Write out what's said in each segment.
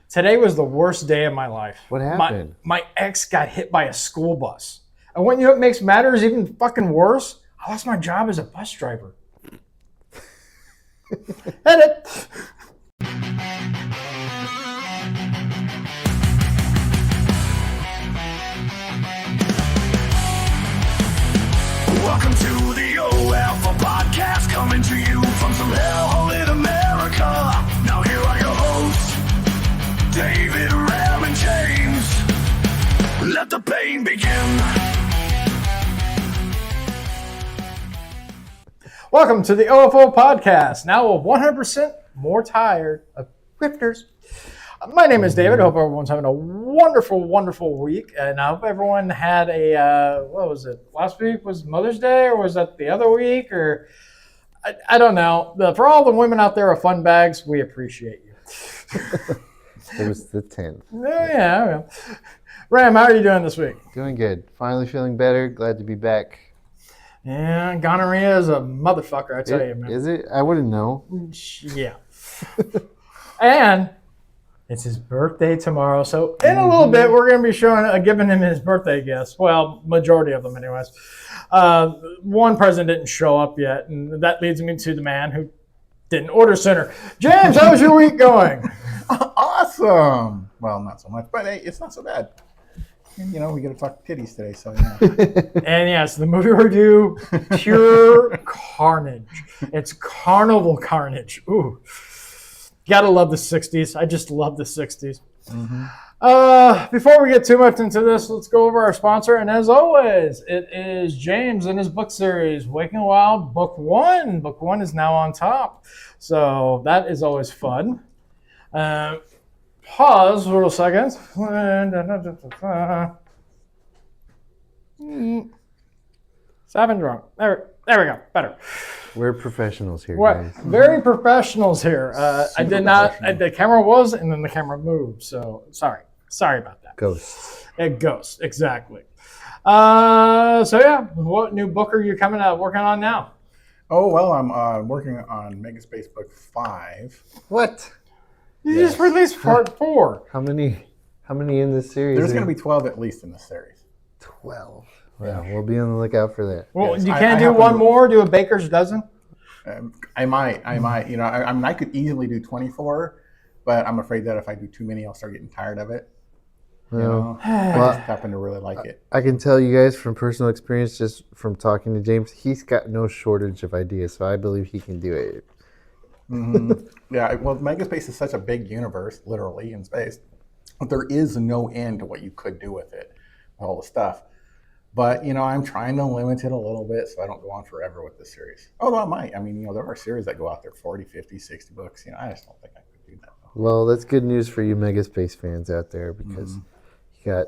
Today was the worst day of my life. What happened? My ex got hit by a school bus. And what makes matters even fucking worse? I lost my job as a bus driver. Edit. Welcome to the OF podcast, coming to you from some hellhole in America. Now here are your hosts, David, Ram, and James. Let the pain begin. Welcome to the OFO podcast, now 100% more tired of grifters. My name is David. I hope everyone's having a wonderful, wonderful week. And I hope everyone had what was it? Last week was Mother's Day, or was that the other week? Or I don't know. For all the women out there of fun bags, we appreciate you. It was the 10th. Yeah. Ram, how are you doing this week? Doing good. Finally feeling better. Glad to be back. Yeah, gonorrhea is a motherfucker, I tell you, man. Is it? I wouldn't know. Yeah. And it's his birthday tomorrow, so in a little bit we're going to be giving him his birthday gifts. Well, majority of them, anyways. One present didn't show up yet, and that leads me to the man who didn't order sooner. James, how's your week going? Awesome. Well, not so much, but hey, it's not so bad. You know, we get to fuck titties today, so yeah. And yes, the movie review, pure carnage. It's carnival carnage. Ooh. Gotta love the 60s. I just love the 60s. Mm-hmm. Before we get too much into this, let's go over our sponsor. And as always, it is James and his book series, Waking Wild, Book 1. Book 1 is now on top. So that is always fun. Pause for a second. Seven drunk. There we go. Better. We're professionals here, guys. Very professionals here. I did not. The camera was, and then the camera moved. So sorry about that. Ghosts. Ghosts, exactly. So yeah, what new book are you working on now? Oh, well, I'm working on Megaspace Book 5. What? You just released part 4. How many in this series? There's going to be 12 at least in this series. 12. Yeah, we'll be on the lookout for that. Well, yes, you can't do one more? Do a baker's dozen? I might. You know, I could easily do 24, but I'm afraid that if I do too many, I'll start getting tired of it. You know, I just happen to really like it. I can tell you guys from personal experience, just from talking to James, he's got no shortage of ideas, so I believe he can do it. Mm-hmm. Yeah, well, Megaspace is such a big universe, literally, in space. But there is no end to what you could do with it, all the stuff. But, you know, I'm trying to limit it a little bit so I don't go on forever with this series. Although I might. I mean, you know, there are series that go out there 40, 50, 60 books. You know, I just don't think I could do that. Well, that's good news for you Megaspace fans out there, because you got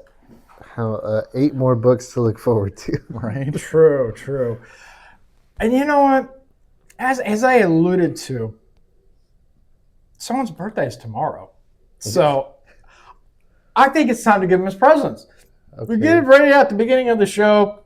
8 more books to look forward to. Right? True. And you know what? As I alluded to, someone's birthday is tomorrow. So I think it's time to give him his presents. Okay. We get it ready at the beginning of the show,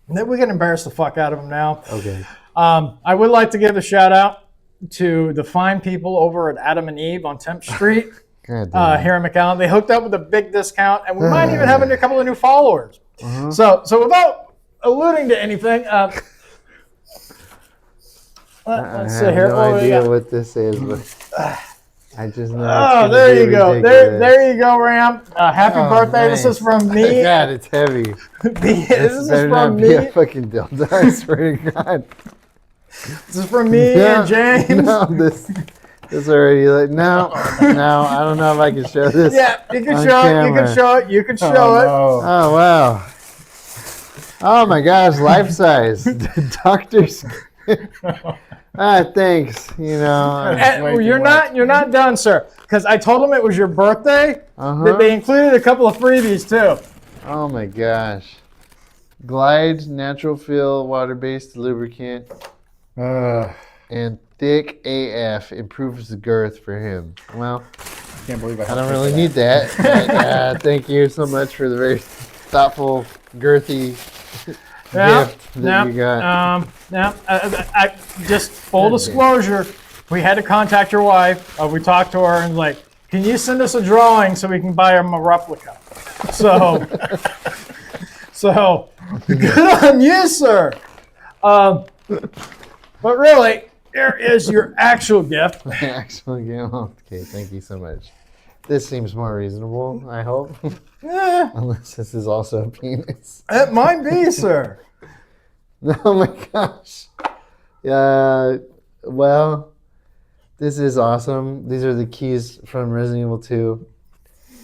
and then we can embarrass the fuck out of him now. Okay. I would like to give a shout out to the fine people over at Adam and Eve on 10th Street here in McAllen. They hooked up with a big discount, and we might even have a couple of new followers. So without alluding to anything, let's see here. I have no idea what this is, but I just know. Oh, there you go. There you go, Ram. Happy birthday. Nice. This is from me. God, it's heavy. This is better from not me. be a fucking dildo, I swear to God. This is from me and James. No, this already no, I don't know if I can show this. Yeah, you can show it. You can show it. You can show it. No. Oh, wow. Oh, my gosh, life size. Doctor's. Thanks. You know. You're not done, sir. Because I told them it was your birthday. That they included a couple of freebies too. Oh my gosh. Glide natural feel water-based lubricant. And thick AF improves the girth for him. Well, I can't believe I don't really need that. But, thank you so much for the very thoughtful, girthy gift that you got. I just full disclosure, we had to contact your wife. We talked to her and like, Can you send us a drawing so we can buy him a replica? So good on you, sir. But really, here is your actual gift. Actually, okay, thank you so much. This seems more reasonable, I hope. Eh, Unless this is also a penis. it might be, sir. Oh my gosh. Well, this is awesome. These are the keys from Resident Evil 2.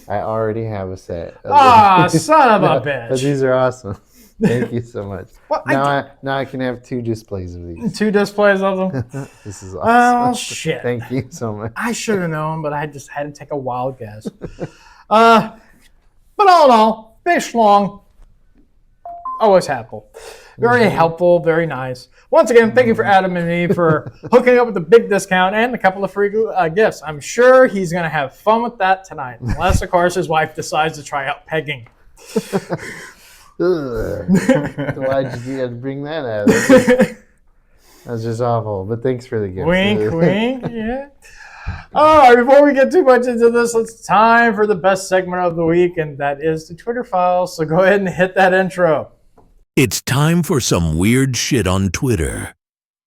I already have a set. Ah, son of a But bitch. these are awesome. Thank you so much. Well, Now I can have 2 displays of these. 2 displays of them. This is Oh, awesome. shit. Thank you so much. I should have known, but I just had to take a wild guess. But all in all, fish long, always helpful. Very helpful, very nice. Once again, thank you for Adam and me for hooking up with the big discount and a couple of free gifts. I'm sure he's going to have fun with that tonight, unless, of course, his wife decides to try out pegging. Why'd you have to bring that out? That's just awful. But thanks for the gift. Wink, wink, yeah. All right, before we get too much into this, it's time for the best segment of the week, and that is the Twitter files. So go ahead and hit that intro. It's time for some weird shit on Twitter.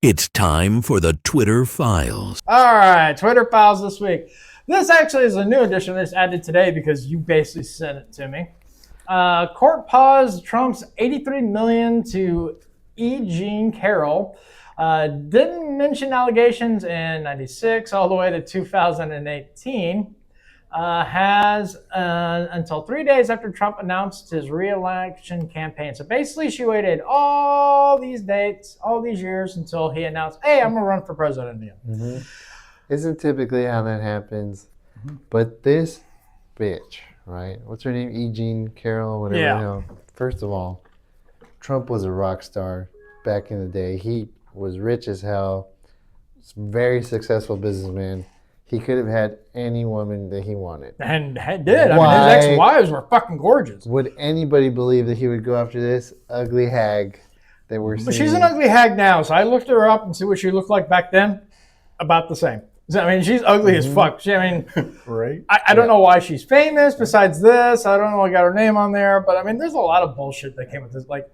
It's time for the Twitter files. All right, Twitter files this week. This actually is a new edition that's added today because you basically sent it to me. Court paused Trump's $83 million to E. Jean Carroll. Didn't mention allegations in 96 all the way to 2018. Has until 3 days after Trump announced his re-election campaign. So basically she waited all these dates, all these years until he announced, hey, I'm going to run for president again. Mm-hmm. Isn't typically how that happens. But this bitch, right? What's her name? E. Jean Carroll, whatever. Yeah. You know. First of all, Trump was a rock star back in the day. He was rich as hell. Very successful businessman. He could have had any woman that he wanted. And did. I mean, Why? his ex-wives were fucking gorgeous. Would anybody believe that he would go after this ugly hag that we're seeing? But she's an ugly hag now, so I looked her up and see what she looked like back then. About the same. So, I mean, she's ugly as fuck. Right? I don't know why she's famous besides this. I don't know. I got her name on there. But, I mean, there's a lot of bullshit that came with this. Like,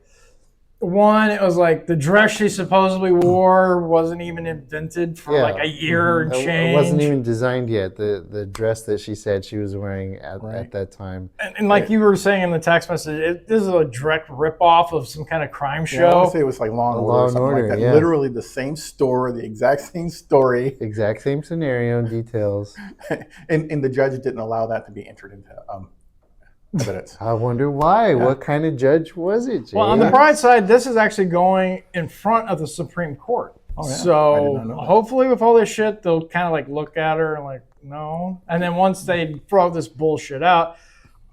one, it was like the dress she supposedly wore wasn't even invented for like a year and change. It wasn't even designed yet. The dress that she said she was wearing at that time. And like you were saying in the text message, this is a direct ripoff of some kind of crime show. I want to say it was like Law and Order or something like that. Yeah. Literally the same store, the exact same story. Exact same scenario and details. and the judge didn't allow that to be entered into evidence. I wonder why. Yeah. What kind of judge was it, Jay? Well, on the bright side, this is actually going in front of the Supreme Court. Oh, yeah. So hopefully with all this shit, they'll kind of like look at her and like, no. And then once they throw this bullshit out,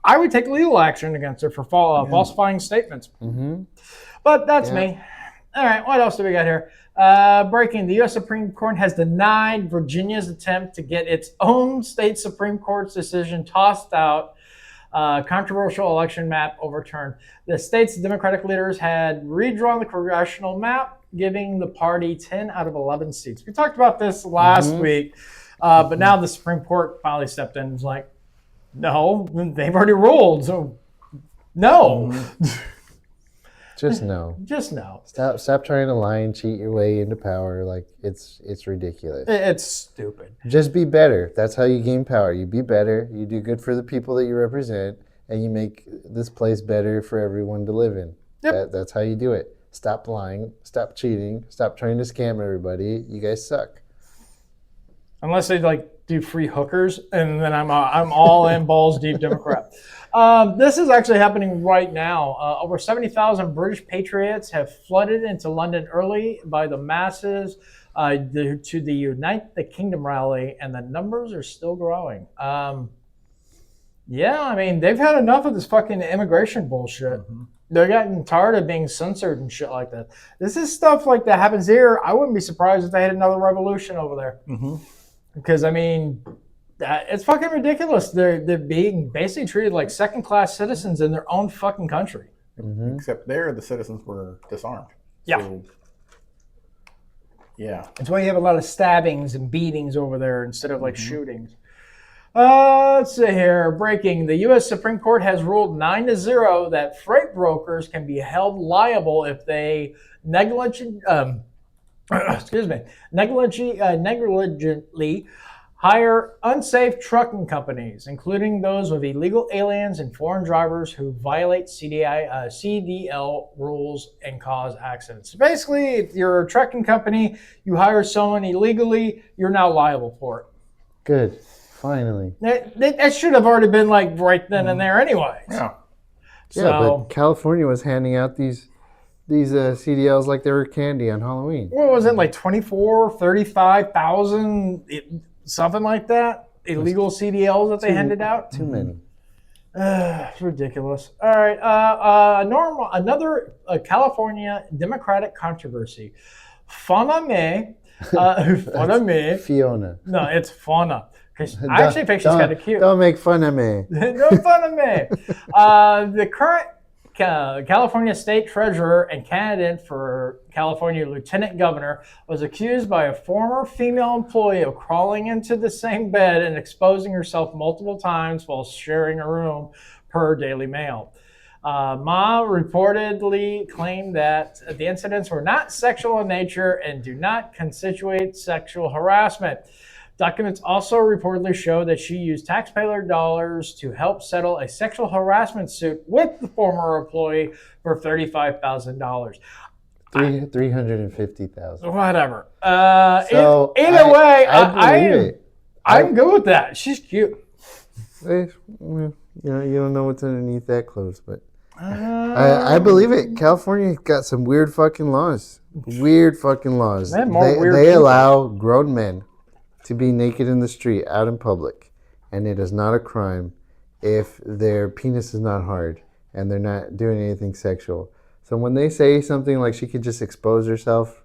I would take legal action against her for falsifying statements. Mm-hmm. But that's me. All right, what else do we got here? Breaking, the U.S. Supreme Court has denied Virginia's attempt to get its own state Supreme Court's decision tossed out. Controversial election map overturned. The state's Democratic leaders had redrawn the congressional map, giving the party 10 out of 11 seats. We talked about this last week, but now the Supreme Court finally stepped in and was like, no, they've already ruled, so no. Just no. Just no. Stop trying to lie and cheat your way into power. Like, it's ridiculous. It's stupid. Just be better. That's how you gain power. You be better. You do good for the people that you represent, and you make this place better for everyone to live in. Yep. That's how you do it. Stop lying. Stop cheating. Stop trying to scam everybody. You guys suck. Unless they like do free hookers, and then I'm all in balls deep Democrat. This is actually happening right now. Over 70,000 British patriots have flooded into London early by the masses to the Unite the Kingdom rally, and the numbers are still growing. Yeah, I mean, they've had enough of this fucking immigration bullshit. They're getting tired of being censored and shit like that. This is stuff like that happens here. I wouldn't be surprised if they had another revolution over there. Because, I mean, it's fucking ridiculous. They're being basically treated like second-class citizens in their own fucking country. Except there, the citizens were disarmed. Yeah. So, yeah. That's why you have a lot of stabbings and beatings over there instead of like shootings. Let's see here. Breaking. The U.S. Supreme Court has ruled 9-0 that freight brokers can be held liable if they negligently hire unsafe trucking companies, including those with illegal aliens and foreign drivers who violate CDL rules and cause accidents. Basically, if you're a trucking company, you hire someone illegally, you're now liable for it. Good. Finally. That should have already been like right then and there anyways. Yeah. Yeah, but California was handing out these CDLs like they were candy on Halloween. What was it, like 24, 35,000, something like that? Illegal CDLs that they handed out? Too many. It's ridiculous. All right. Another California Democratic controversy. Fauna May. Fauna May. Fiona. No, it's Fauna. I actually think she's kind of cute. Don't make fun of me. No fun of me. The current California state treasurer and candidate for California lieutenant governor was accused by a former female employee of crawling into the same bed and exposing herself multiple times while sharing a room, per Daily Mail. Ma reportedly claimed that the incidents were not sexual in nature and do not constitute sexual harassment. Documents also reportedly show that she used taxpayer dollars to help settle a sexual harassment suit with the former employee for $35,000. $350,000. Whatever. So either way, I believe it. I'm good with that. She's cute. You don't know what's underneath that clothes, but I believe it. California got some weird fucking laws. Weird fucking laws. They allow grown men to be naked in the street, out in public, and it is not a crime if their penis is not hard and they're not doing anything sexual. So when they say something like she could just expose herself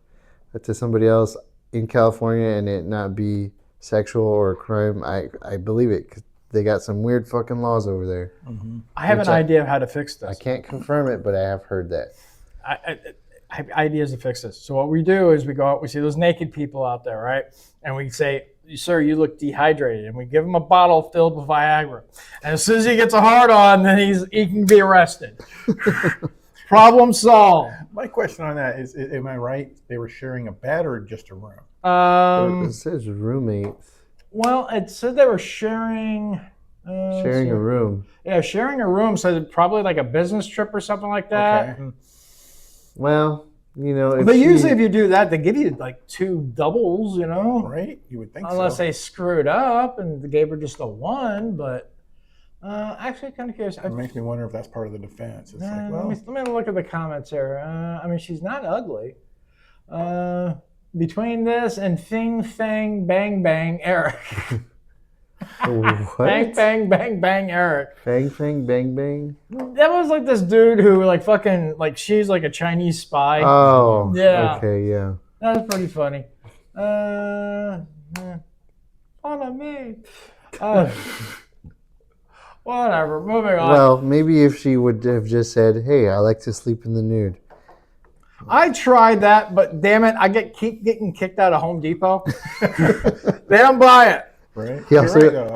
to somebody else in California and it not be sexual or a crime, I believe it. 'Cause they got some weird fucking laws over there. Mm-hmm. I have an idea of how to fix this. I can't confirm it, but I have heard that. I have ideas to fix this. So what we do is we go out, we see those naked people out there, right? And we say, sir, you look dehydrated. And we give him a bottle filled with Viagra. And as soon as he gets a hard on, then he can be arrested. Problem solved. My question on that is, am I right? They were sharing a bed or just a room? It says roommates. Well, it said they were sharing a room. Yeah, sharing a room. So probably like a business trip or something like that. Okay. Well, but usually if you do that, they give you like 2 doubles, Right? You would think Unless so. they screwed up and gave her just a 1, but actually kind of curious. It makes me wonder if that's part of the defense. It's like, let me look at the comments here. I mean, she's not ugly. Between this and Fing Fang Bang Bang Eric. What? Bang Bang Bang Bang Eric. Fang Fang Bang Bang? That was like this dude who she's like a Chinese spy. Oh, yeah. Okay, yeah. That was pretty funny. On me. Whatever. Moving on. Well, maybe if she would have just said, "Hey, I like to sleep in the nude." I tried that, but damn it, I keep getting kicked out of Home Depot. They don't buy it. right?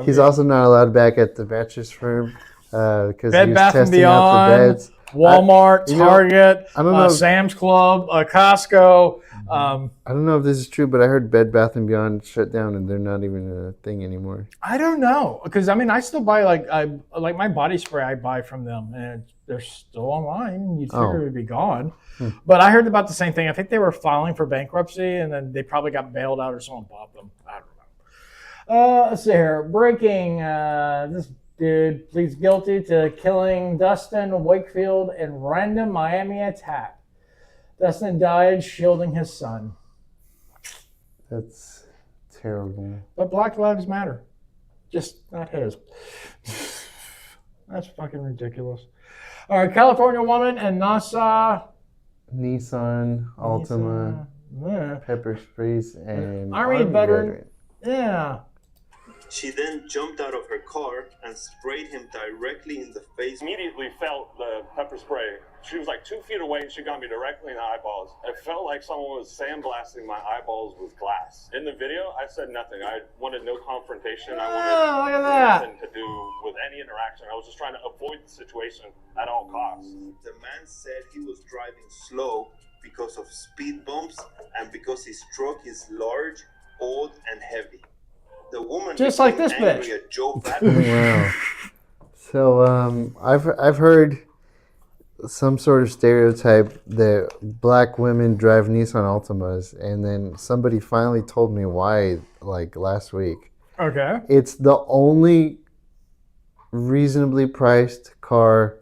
He's also not allowed back at the mattress firm because Bed he was Bath & testing out the Beyond, beds. Walmart, Target, I don't know. Sam's Club, Costco. I don't know if this is true, but I heard Bed Bath & Beyond shut down and they're not even a thing anymore. I don't know, because I still buy like my body spray. I buy from them, and they're still online. You'd figure it would be gone, but I heard about the same thing. I think they were filing for bankruptcy, and then they probably got bailed out or someone bought them. I don't know. Let's see here. Breaking. This dude pleads guilty to killing Dustin Wakefield in random Miami attack. Dustin died shielding his son. That's terrible. But Black Lives Matter. Just not his. That's fucking ridiculous. All right, California woman and Nissan Altima, Yeah. pepper sprays, and Army veteran. Yeah. She then jumped out of her car and sprayed him directly in the face. Immediately felt the pepper spray She was like 2 feet away, and she got me directly in the eyeballs. It felt like someone was sandblasting my eyeballs with glass. In the video, I said nothing. I wanted no confrontation. I wanted look at that. nothing to do with any interaction. I was just trying to avoid the situation at all costs. The man said he was driving slow because of speed bumps and because his truck is large, old, and heavy. The woman Just like this became angry bitch. at Joe Biden. Wow. So I've heard some sort of stereotype that black women drive Nissan Altimas, and then somebody finally told me why, like last week. Okay. It's the only reasonably priced car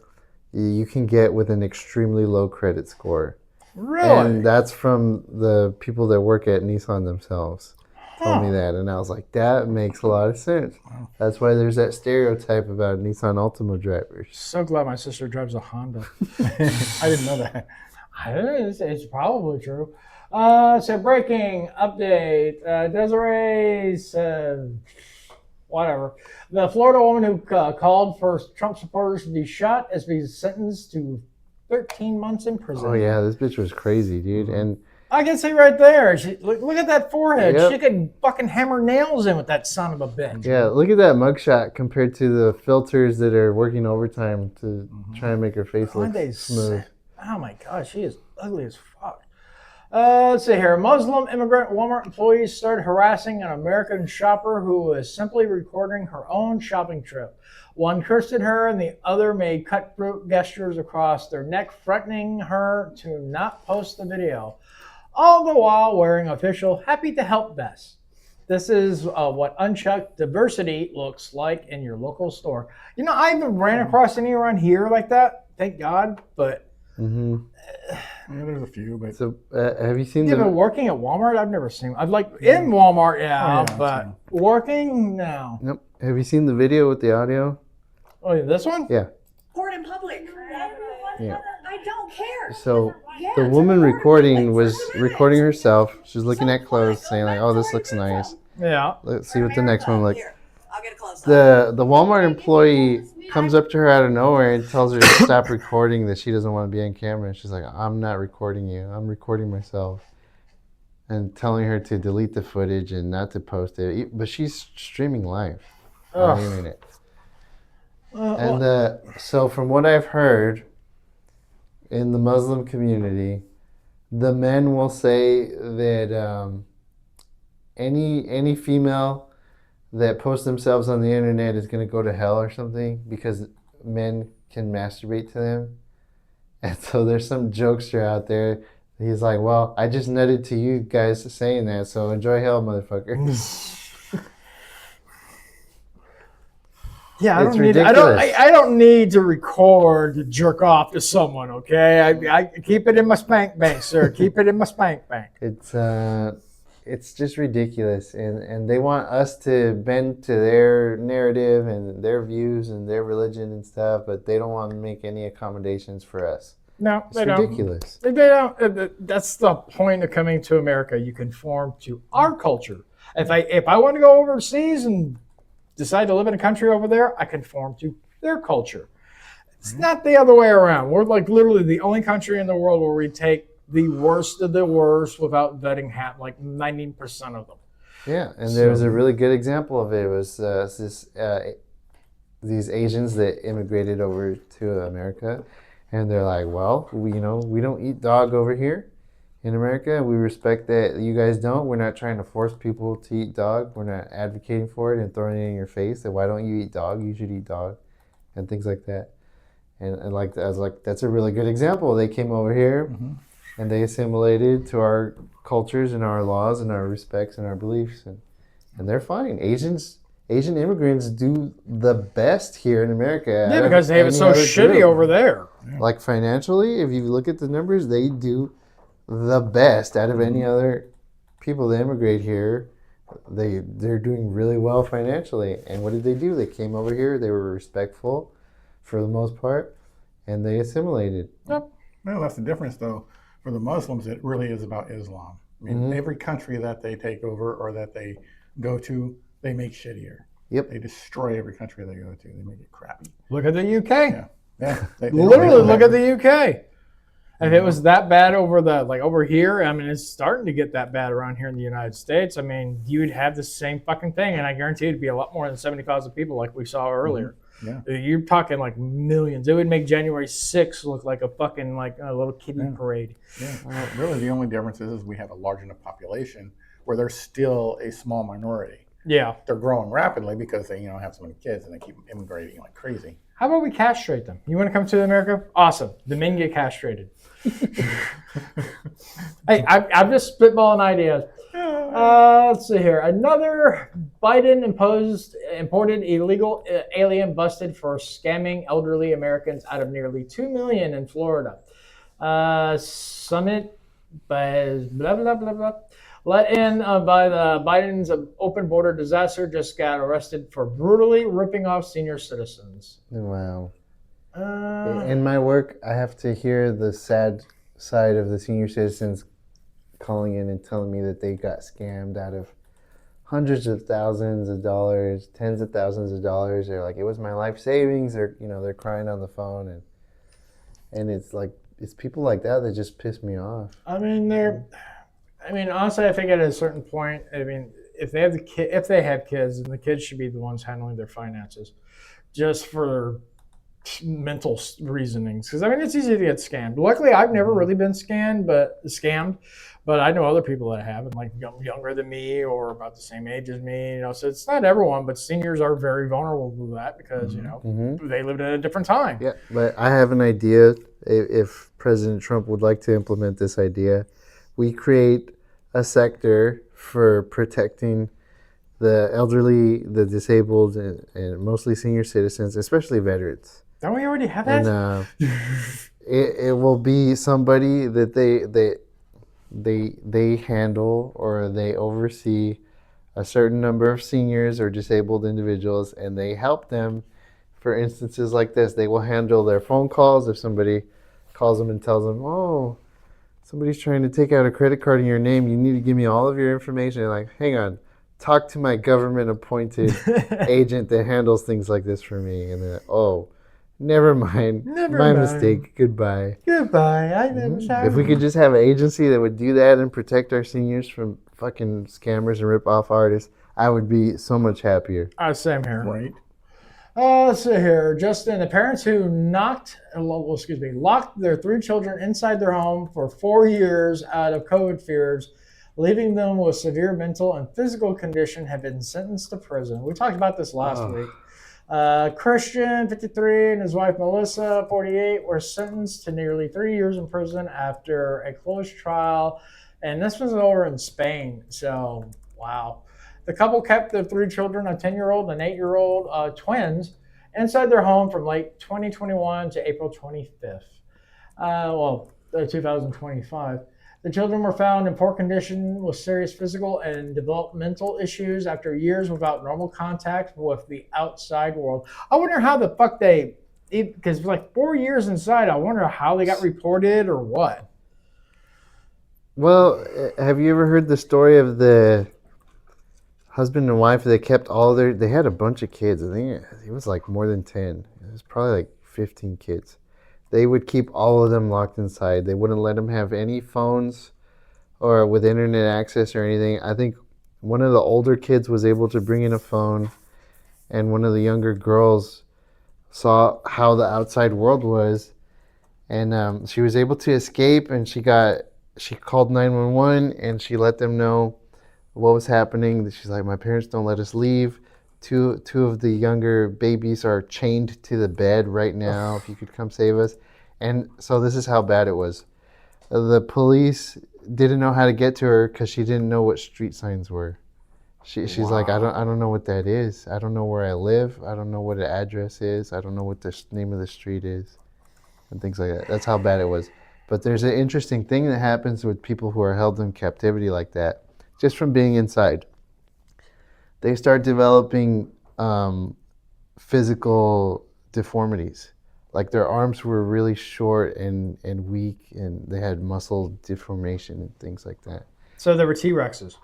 you can get with an extremely low credit score. Really? And that's from the people that work at Nissan themselves. Told me that, and I was like, that makes a lot of sense. That's why there's that stereotype about Nissan Altima drivers. So glad my sister drives a Honda. I didn't know that. It's probably true. So breaking update. Desiree said, whatever. The Florida woman who called for Trump supporters to be shot has been sentenced to 13 months in prison. Oh yeah, this bitch was crazy, dude. And I can see right there. Look at that forehead. Yep. She could fucking hammer nails in with that son of a bitch. yeah, look at that mugshot compared to the filters that are working overtime to try and make her face look Grande's smooth. Oh my God, she is ugly as fuck. Let's see here. Muslim immigrant Walmart employees started harassing an American shopper who was simply recording her own shopping trip. One cursed at her and the other made cutthroat gestures across their neck, threatening her to not post the video. All the while wearing official happy to help vest. This is what unchecked diversity looks like in your local store. You know, I haven't ran across any around here like that, thank God, but Mm-hmm. Yeah, there's a few, but So have you seen yeah, but the? working at Walmart, I've never seen. I've like in Walmart, yeah, Oh, yeah, but I've working, no. Nope. Have you seen the video with the audio? Oh, yeah, this one? Yeah. Report in public. Yeah. I don't care. So Yeah, the it's woman a report in recording public was for 2 minutes. recording herself. She's looking at clothes, saying like, "Oh, this looks nice." Yeah. Let's see what the next one looks. Here, I'll get a close up. The Walmart employee comes up to her out of nowhere and tells her to stop recording, that she doesn't want to be on camera. And she's like, "I'm not recording you. I'm recording myself." And telling her to delete the footage and not to post it. But she's streaming live on the internet. And so from what I've heard in the Muslim community, the men will say that any female that posts themselves on the internet is going to go to hell or something because men can masturbate to them. And so there's some jokester out there. He's like, well, I just nutted to you guys saying that, so enjoy hell, motherfucker. Yeah, I It's don't need. ridiculous. I don't need to record to jerk off to someone. Okay, I keep it in my spank bank, sir. Keep it in my spank bank. It's just ridiculous, and they want us to bend to their narrative and their views and their religion and stuff, but they don't want to make any accommodations for us. No, It's they don't. ridiculous. They don't. That's the point of coming to America. You conform to our culture. If I want to go overseas and decide to live in a country over there, I conform to their culture. It's not the other way around. We're like literally the only country in the world where we take the worst of the worst without vetting like 90% of them. Yeah, and there was a really good example of it. It was these Asians that immigrated over to America, and they're like, well, we don't eat dog over here in America. We respect that you guys don't. We're not trying to force people to eat dog. We're not advocating for it and throwing it in your face that why don't you eat dog? You should eat dog, and things like that. And like I was like, that's a really good example. They came over here. Mm-hmm. And they assimilated to our cultures and our laws and our respects and our beliefs, and they're fine. Asian immigrants do the best here in America. Yeah, because they have it so shitty over there. Like financially, if you look at the numbers, they do the best out of any other people that immigrate here. They're doing really well financially. And what did they do? They came over here. They were respectful for the most part, and they assimilated. Yep. Well, that's the difference, though. For the Muslims, it really is about Islam. I mean, every country that they take over or that they go to, they make shittier. Yep. They destroy every country they go to. They make it crappy. Look at the UK. Yeah. Yeah. They Literally, look at the UK. If it was that bad over here, I mean, it's starting to get that bad around here in the United States. I mean, you'd have the same fucking thing, and I guarantee it'd be a lot more than 70,000 people like we saw earlier. Yeah. You're talking like millions. It would make January 6th look like a fucking like a little kiddie parade. Yeah. Well, really, the only difference is we have a large enough population where there's still a small minority. Yeah. They're growing rapidly because they, have so many kids and they keep immigrating like crazy. How about we castrate them? You want to come to America? Awesome. The men get castrated. Hey, I'm just spitballing ideas. Let's see here. Another Biden imported illegal alien busted for scamming elderly Americans out of nearly $2 million in Florida. Summit by blah blah blah blah. Let in by the Biden's open border disaster just got arrested for brutally ripping off senior citizens. Wow. In my work, I have to hear the sad side of the senior citizens calling in and telling me that they got scammed out of hundreds of thousands of dollars, tens of thousands of dollars. They're like, it was my life savings. They're crying on the phone, and it's like, it's people like that just piss me off. I mean, honestly, I think at a certain point, if they have kids, then the kids should be the ones handling their finances, just for mental reasonings. Because it's easy to get scammed. Luckily, I've never really been scammed, but I know other people that have, and like younger than me or about the same age as me. So it's not everyone, but seniors are very vulnerable to that because they lived in a different time. Yeah, but I have an idea. If President Trump would like to implement this idea, we create a sector for protecting the elderly, the disabled, and mostly senior citizens, especially veterans. Don't we already have that? And it will be somebody that they handle or they oversee a certain number of seniors or disabled individuals, and they help them for instances like this. They will handle their phone calls if somebody calls them and tells them, oh, somebody's trying to take out a credit card in your name. You need to give me all of your information. You're like, hang on, talk to my government-appointed agent that handles things like this for me. And they're like, oh, never mind. My mistake. Goodbye. I'm sorry. If we could just have an agency that would do that and protect our seniors from fucking scammers and rip-off artists, I would be so much happier. Same here. Right. Let's see here. Justin, the parents who locked their 3 children inside their home for 4 years out of COVID fears, leaving them with severe mental and physical condition, have been sentenced to prison. We talked about this last week. Christian, 53, and his wife Melissa, 48, were sentenced to nearly 3 years in prison after a closed trial, and this was over in Spain. So, wow. The couple kept their 3 children, a 10-year-old and 8-year-old twins, inside their home from late 2021 to April 25th. 2025. The children were found in poor condition with serious physical and developmental issues after years without normal contact with the outside world. I wonder how the fuck because like 4 years inside, I wonder how they got reported or what. Well, have you ever heard the story of the husband and wife? They kept they had a bunch of kids. I think it was like more than 10. It was probably like 15 kids. They would keep all of them locked inside. They wouldn't let them have any phones or with internet access or anything. I think one of the older kids was able to bring in a phone, and one of the younger girls saw how the outside world was, and she was able to escape, and she called 911, and she let them know what was happening. She's like, my parents don't let us leave. Two of the younger babies are chained to the bed right now. If you could come save us. And so this is how bad it was. The police didn't know how to get to her because she didn't know what street signs were. She's like, I don't know what that is. I don't know where I live. I don't know what the address is. I don't know what the name of the street is, and things like that. That's how bad it was. But there's an interesting thing that happens with people who are held in captivity like that, just from being inside. They start developing physical deformities. Like their arms were really short and weak, and they had muscle deformation and things like that. So there were T-Rexes.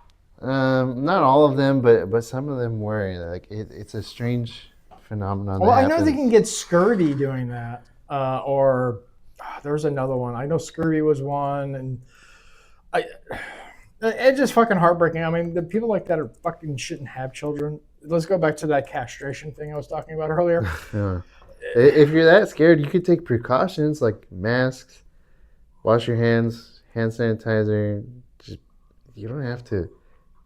Not all of them, but some of them were. Like it's a strange phenomenon. Well, I know they can get scurvy doing that, or there was another one. I know scurvy was one, and it's just fucking heartbreaking. I mean, the people like that are fucking shouldn't have children. Let's go back to that castration thing I was talking about earlier. Yeah. If you're that scared, you could take precautions like masks, wash your hands, hand sanitizer. You don't have to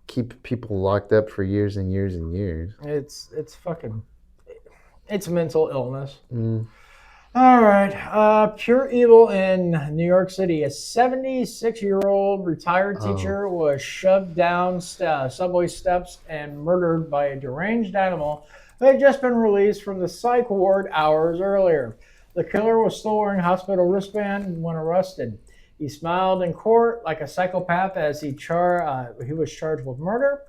keep people locked up for years and years and years. It's mental illness. All right. Pure evil in New York City. A 76-year-old retired teacher was shoved down subway steps and murdered by a deranged animal who had just been released from the psych ward hours earlier. The killer was still wearing a hospital wristband when arrested. He smiled in court like a psychopath as he was charged with murder.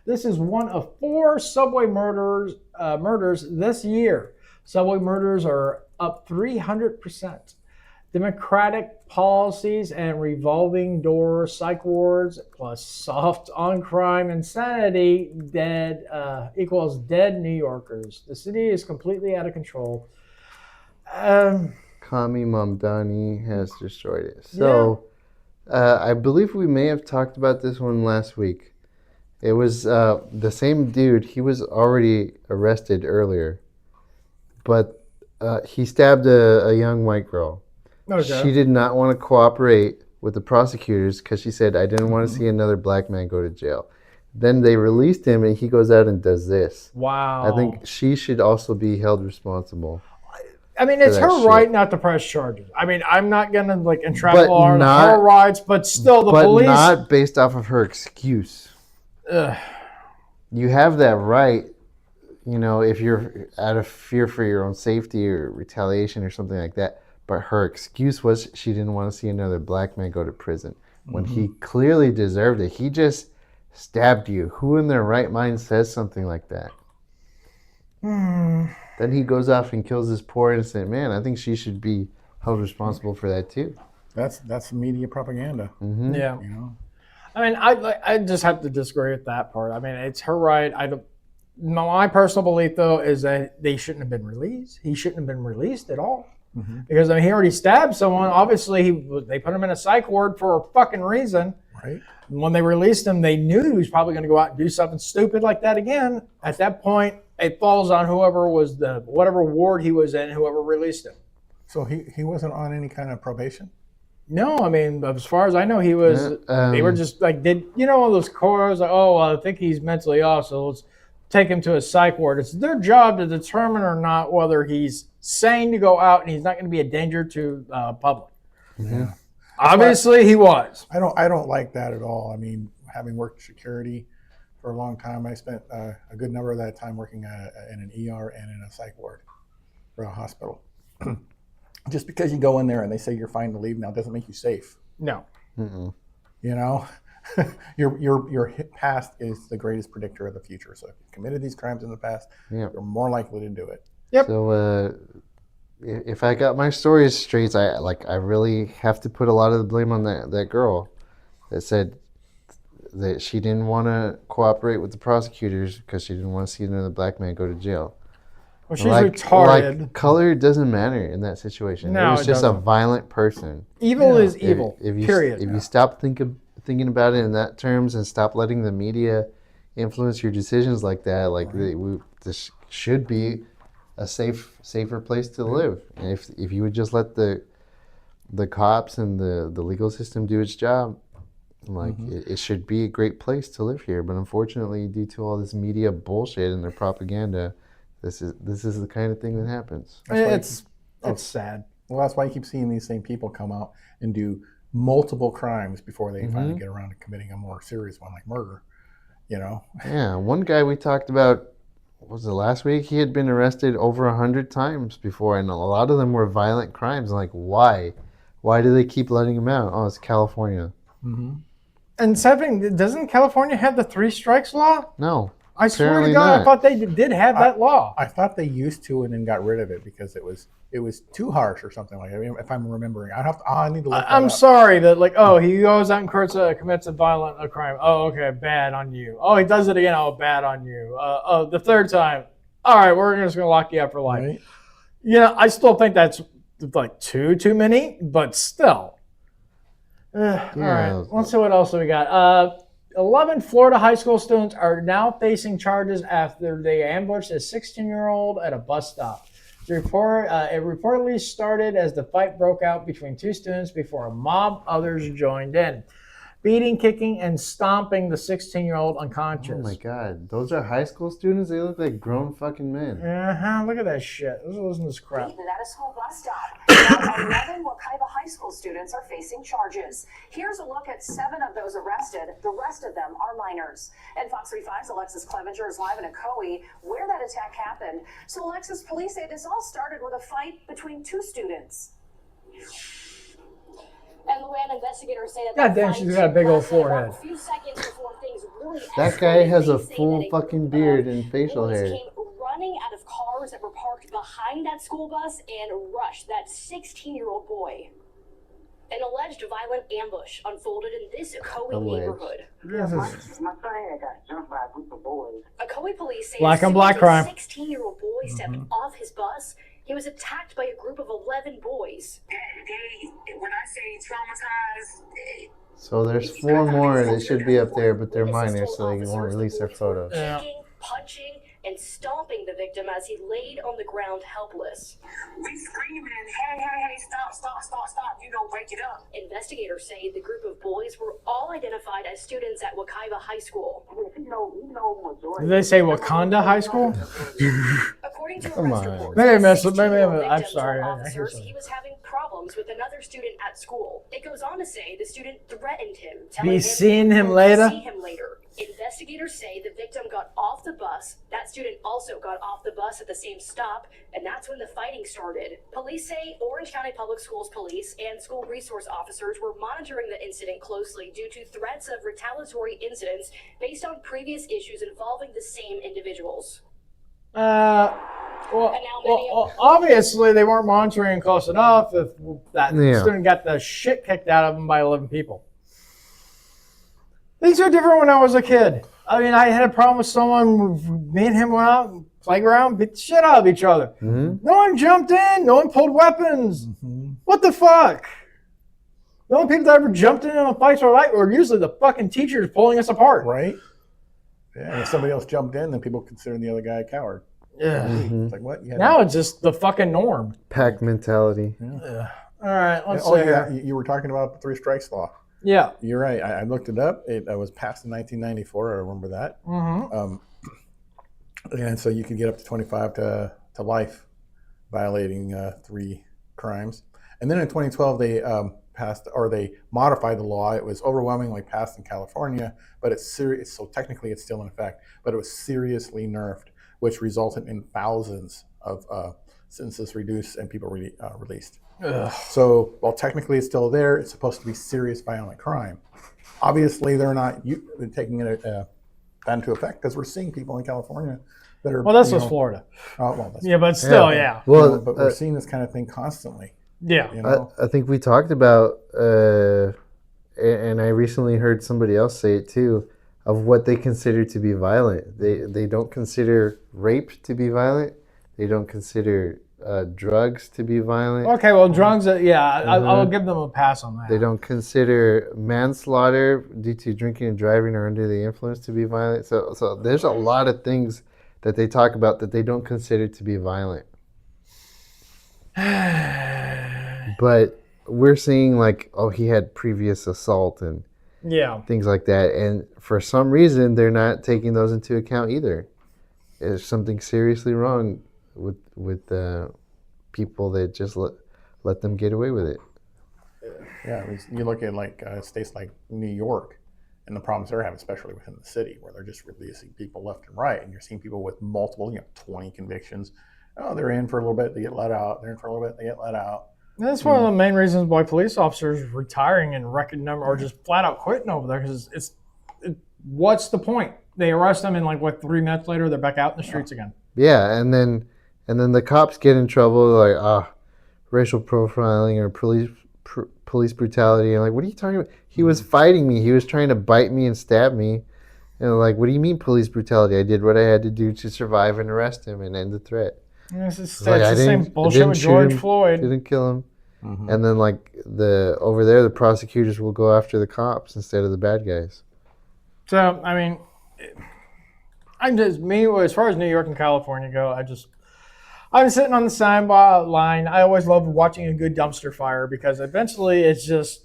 This is one of 4 subway murders this year. Subway murders are up 300%. Democratic policies and revolving door psych wards plus soft on crime insanity equals dead New Yorkers. The city is completely out of control. Kami Mamdani has destroyed it. So I believe we may have talked about this one last week. It was the same dude. He was already arrested earlier, but he stabbed a young white girl. Okay. She did not want to cooperate with the prosecutors because she said, I didn't want to see another black man go to jail. Then they released him and he goes out and does this. Wow. I think she should also be held responsible. I mean, it's her right not to press charges. I mean, I'm not going to entrap her on her rights, but still the police. But not based off of her excuse. You have that right, if you're out of fear for your own safety or retaliation or something like that. But her excuse was she didn't want to see another black man go to prison when he clearly deserved it. He just stabbed you. Who in their right mind says something like that? Then he goes off and kills this poor innocent man. I think she should be held responsible for that too. That's media propaganda. Yeah. I mean, I just have to disagree with that part. I mean, it's her right. My personal belief, though, is that they shouldn't have been released. He shouldn't have been released at all. Because he already stabbed someone. Obviously, they put him in a psych ward for a fucking reason. Right. And when they released him, they knew he was probably going to go out and do something stupid like that again. At that point, it falls on whoever was whatever ward he was in, whoever released him. So he wasn't on any kind of probation? No, I mean, as far as I know, he was. They were just like, all those cores? Like, I think he's mentally off, so let's take him to a psych ward. It's their job to determine or not whether he's sane to go out and he's not going to be a danger to public. Yeah. Obviously, he was. I don't like that at all. I mean, having worked security for a long time, I spent a good number of that time working in an ER and in a psych ward for a hospital. Just because you go in there and they say you're fine to leave now doesn't make you safe. No. Your past is the greatest predictor of the future. So if you committed these crimes in the past, you're more likely to do it. Yep. So if I got my stories straight, I really have to put a lot of the blame on that girl that said that she didn't want to cooperate with the prosecutors because she didn't want to see another black man go to jail. Well, she's retarded. Color doesn't matter in that situation. No, it was just a violent person. Evil is evil. Period. If you stop thinking about it in that terms and stop letting the media influence your decisions like that, this should be a safer place to live. And if you would just let the cops and the legal system do its job, it should be a great place to live here. But unfortunately, due to all this media bullshit and their propaganda, this is the kind of thing that happens. It's sad. Well, that's why you keep seeing these same people come out and do multiple crimes before they finally get around to committing a more serious one like murder. Yeah, one guy we talked about, was it last week? He had been arrested over 100 times before, and a lot of them were violent crimes. Like, why? Why do they keep letting him out? Oh, it's California. And doesn't California have the 3 strikes law? No. I swear to God, I thought they did have that law. I thought they used to and then got rid of it because it was too harsh or something like that. I mean, if I'm remembering, I need to look that I'm up. sorry that he goes out and commits a violent crime. Oh, okay, bad on you. Oh, he does it again. Oh, bad on you. The 3rd time. All right, we're just going to lock you up for life. Right. I still think that's like too many, but still. All right, let's see what else we got. 11 Florida high school students are now facing charges after they ambushed a 16-year-old at a bus stop. It reportedly started as the fight broke out between two students before a mob others joined in, beating, kicking, and stomping the 16-year-old unconscious. Oh my God, those are high school students? They look like grown fucking men. Look at that shit. Listen to this crap. At a school bus stop. Now, 11 Wakaiba high school students are facing charges. Here's a look at 7 of those arrested. The rest of them are minors. And Fox 35's Alexis Clevenger is live in Ocoee, where that attack happened. So, Alexis, police say this all started with a fight between 2 students. And Luann, investigators say that. God damn, she's got a big old forehead. A few seconds before things really That guy has a full fucking beard and facial hair. Came running out of cars that were parked behind that school bus and rushed that 16-year-old boy. An alleged violent ambush unfolded in this Ocoee neighborhood. My son had got jumped by a group of boys. Ocoee police say Black on black crime. 16-year-old boy stepped off his bus. He was attacked by a group of 11 boys. When I say traumatized, So there's 4 more that should be up there, but they're minors, so they won't release their photos. Kicking, punching, and stomping the victim as he laid on the ground helpless. we screaming, hey, stop, break it up. Investigators say the group of boys were all identified as students at Wakaiba High School. Did they say Wakanda High School? According to Come arrest on. reports, Maybe I the missed it. 16-year-old I'm victim sorry. told I hear officers something. he was having problems with another student at school. It goes on to say the student threatened him, telling him seeing him to later? see him later. Investigators say the victim got off the bus. That student also got off the bus at the same stop, and that's when the fighting started. Police say Orange County Public Schools police and school resource officers were monitoring the incident closely due to threats of retaliatory incidents based on previous issues involving the same individuals. Well, obviously they weren't monitoring close enough if that student got the shit kicked out of him by 11 people. Things are different when I was a kid. I mean, I had a problem with someone, me and him went out and playground, beat the shit out of each other. Mm-hmm. No one jumped in, no one pulled weapons. What the fuck? The only people that ever jumped in on fights were usually the fucking teachers pulling us apart. Right? Yeah, and if somebody else jumped in, then people consider the other guy a coward. Yeah. It's like, what? Now it's just the fucking norm. Pack mentality. All right, let's see. Yeah, you were talking about the 3 strikes law. Yeah. You're right. I looked it up. It was passed in 1994. I remember that. Mm-hmm. And so you could get up to 25 to life violating 3 crimes. And then in 2012, they they modified the law. It was overwhelmingly passed in California, but it's serious. So technically it's still in effect, but it was seriously nerfed, which resulted in thousands of sentences reduced and people released. So while technically it's still there, it's supposed to be serious violent crime. Obviously, they're not taking it that into effect because we're seeing people in California that are. Well, this was Florida. That's but still, yeah. Well, but we're seeing this kind of thing constantly. Yeah. You know? I think we talked about, and I recently heard somebody else say it too, of what they consider to be violent. They don't consider rape to be violent. They don't consider drugs to be violent. Okay, well, drugs, I'll give them a pass on that. They don't consider manslaughter due to drinking and driving or under the influence to be violent. So there's a lot of things that they talk about that they don't consider to be violent. But we're seeing like, oh, he had previous assault and things like that. And for some reason, they're not taking those into account either. There's something seriously wrong with people that just let them get away with it. Yeah, you look at like states like New York and the problems they're having, especially within the city, where they're just releasing people left and right, and you're seeing people with multiple, 20 convictions. Oh, they're in for a little bit, they get let out. They're in for a little bit, they get let out. That's one of the main reasons why police officers are retiring in record number or just flat out quitting over there, because what's the point? They arrest them and 3 minutes later they're back out in the streets again. Yeah, and then the cops get in trouble like racial profiling or police brutality. And what are you talking about? He was fighting me. He was trying to bite me and stab me. And what do you mean police brutality? I did what I had to do to survive and arrest him and end the threat. It's the Like, I same didn't- bullshit didn't with shoot George him, Floyd. Didn't kill him. And then like over there, the prosecutors will go after the cops instead of the bad guys. So I mean, as far as New York and California go, I'm sitting on the sideline. I always love watching a good dumpster fire because eventually it's just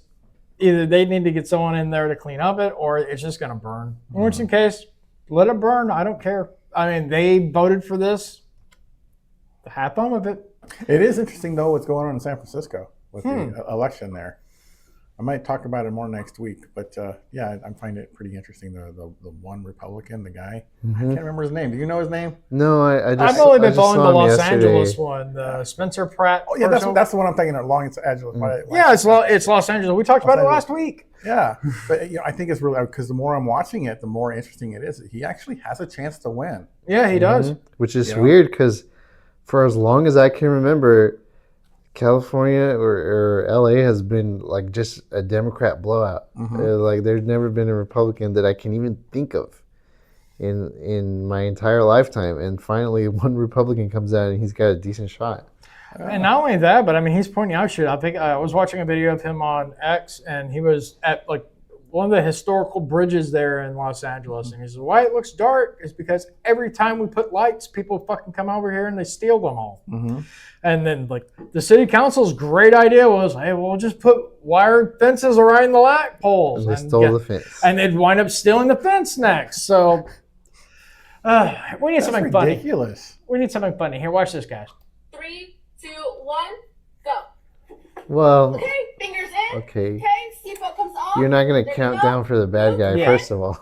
either they need to get someone in there to clean up it or it's just going to burn. In which case, let it burn. I don't care. I mean, they voted for this. Have fun with it. It is interesting, though, what's going on in San Francisco with the election there. I might talk about it more next week, but yeah, I find it pretty interesting. The one Republican, the guy, I can't remember his name. Do you know his name? No, I've only been following the Los yesterday. Angeles one, the Spencer Pratt. Oh yeah, that's the one I'm thinking of. Los Angeles. Yeah, it's Los Angeles. We talked about it last week. Yeah, but I think it's really because the more I'm watching it, the more interesting it is. He actually has a chance to win. Yeah, he does. Which is weird because for as long as I can remember, California or LA has been like just a Democrat blowout. Like there's never been a Republican that I can even think of in my entire lifetime. And finally, one Republican comes out and he's got a decent shot. And not only that, but I mean, he's pointing out shit. I think I was watching a video of him on X, and he was at like one of the historical bridges there in Los Angeles, and he says, "Why it looks dark is because every time we put lights, people fucking come over here and they steal them all." And then like the city council's great idea was, "Hey, we'll just put wired fences around the light poles." And they stole the fence, and they'd wind up stealing the fence next. So we need something funny. Ridiculous. We need something funny. Here, watch this, guys. 3, 2, 1, go. Well, Okay, fingers in. okay. Okay, seatbelt comes off. You're not going to There count you go. down for the bad guy, Yeah. first of all.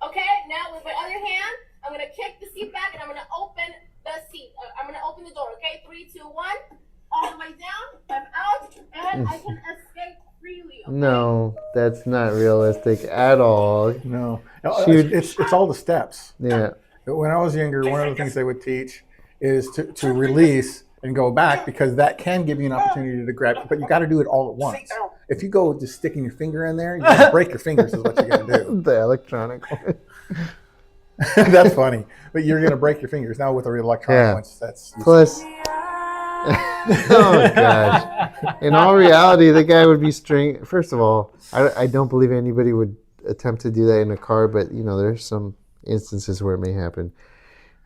Okay, now with my other hand, I'm gonna kick the seat back and I'm gonna open the seat. I'm gonna open the door. Okay, 3, 2, 1. All the way down. I'm out, and I can escape freely. Okay? No, that's not realistic at all. No, Shoot. it's all the steps. Yeah. When I was younger, one of the things they would teach is to release and go back because that can give you an opportunity to grab, but you got to do it all at once. If you go just sticking your finger in there, you're gonna break your fingers is what you're going to do. The electronic one. That's funny, but you're going to break your fingers. Now with the electronic ones, that's Plus, oh gosh. In all reality, the guy would be First of all, I don't believe anybody would attempt to do that in a car, but you know, there's some instances where it may happen.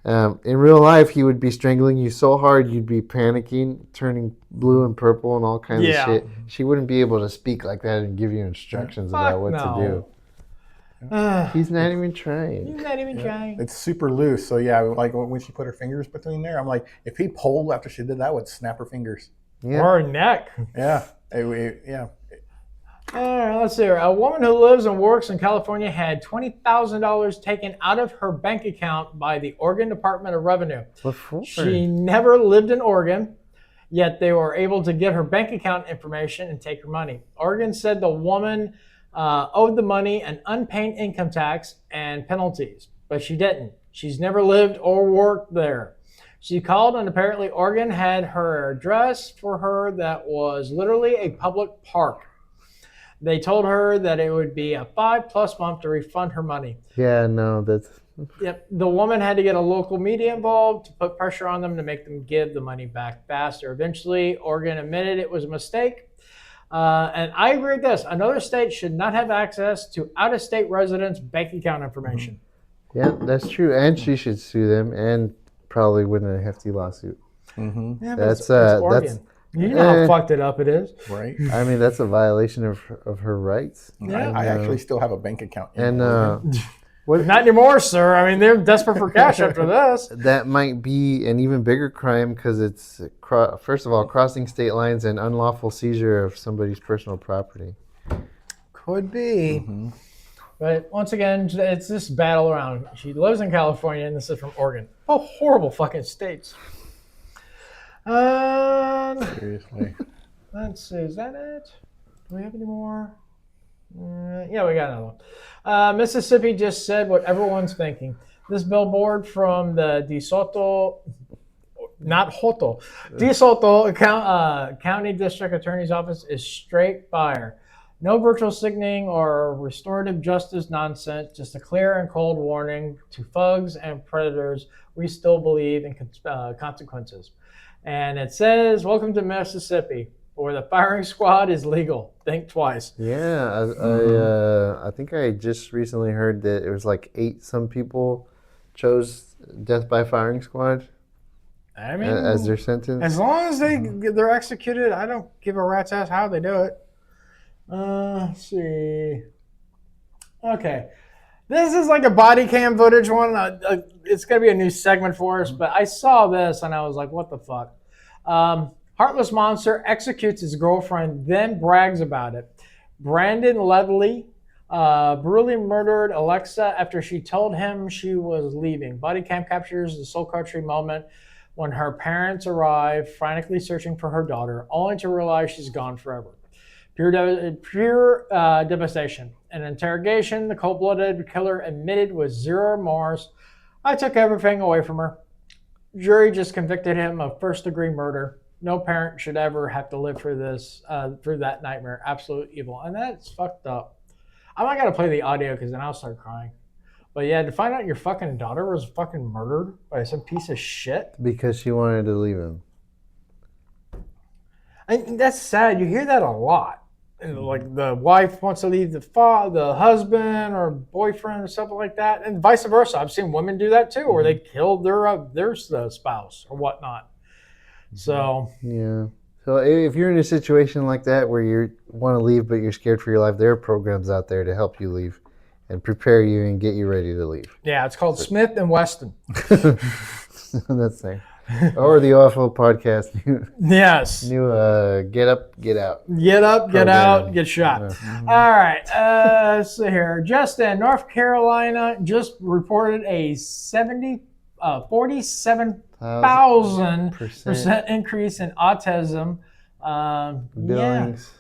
In real life, he would be strangling you so hard you'd be panicking, turning blue and purple and all kinds of shit. She wouldn't be able to speak like that and give you instructions about what to do. He's not even trying. He's not even trying. It's super loose. So yeah, like when she put her fingers between there, I'm like, if he pulled after she did that, would snap her fingers. Yeah. Or her neck. Yeah, yeah. Let's see here. A woman who lives and works in California had $20,000 taken out of her bank account by the Oregon Department of Revenue. What for? She never lived in Oregon, yet they were able to get her bank account information and take her money. Oregon said the woman owed the money an unpaid income tax and penalties, but she didn't. She's never lived or worked there. She called, and apparently Oregon had her address for her that was literally a public park. They told her that it would be a 5+ month to refund her money. Yeah, no, that's... Yep. The woman had to get a local media involved to put pressure on them to make them give the money back faster. Eventually, Oregon admitted it was a mistake. And I agree with this. Another state should not have access to out-of-state residents' bank account information. Yeah, that's true. And she should sue them and probably win a hefty lawsuit. Yeah, That's Oregon. You know how fucked it up it is. Right. I mean, that's a violation of her rights. Yeah. I actually still have a bank account. And what? Not anymore, sir. I mean, they're desperate for cash after this. That might be an even bigger crime because it's, first of all, crossing state lines and unlawful seizure of somebody's personal property. Could be. But once again, it's this battle around. She lives in California, and this is from Oregon. Oh, horrible fucking states. Seriously. Let's see, is that it? Do we have any more? Yeah, we got another one. Mississippi just said what everyone's thinking. This billboard from the DeSoto County District Attorney's Office is straight fire. No virtual signaling or restorative justice nonsense, just a clear and cold warning to thugs and predators. We still believe in consequences. And it says, welcome to Mississippi, where the firing squad is legal. Think twice. Yeah, I think I just recently heard that it was like 8 some people chose death by firing squad I mean, as their sentence. as long as they're executed, I don't give a rat's ass how they do it. Let's see. Okay. This is like a body cam footage one. It's going to be a new segment for us, but I saw this and I was like, what the fuck? Heartless monster executes his girlfriend, then brags about it. Brandon Ledley brutally murdered Alexa after she told him she was leaving. Body cam captures the soul country moment when her parents arrive, frantically searching for her daughter, only to realize she's gone forever. Pure devastation. In interrogation, the cold-blooded killer admitted with zero remorse, I took everything away from her. Jury just convicted him of first-degree murder. No parent should ever have to live through this, through that nightmare. Absolute evil. And that's fucked up. I'm not going to play the audio because then I'll start crying. But yeah, to find out your fucking daughter was fucking murdered by some piece of shit. Because she wanted to leave him. And that's sad. You hear that a lot. And like the wife wants to leave the husband or boyfriend or something like that, and vice versa. I've seen women do that too, where they killed their spouse or whatnot. So yeah. So if you're in a situation like that where you want to leave but you're scared for your life, there are programs out there to help you leave and prepare you and get you ready to leave. Yeah, it's called Smith and Weston. That's nice. Or the Awful Podcast. Yes. New Get Up, Get Out. Get up, get program. out, get shot. All right. Let's see here. Just in North Carolina just reported a 47,000% increase in autism. Billings.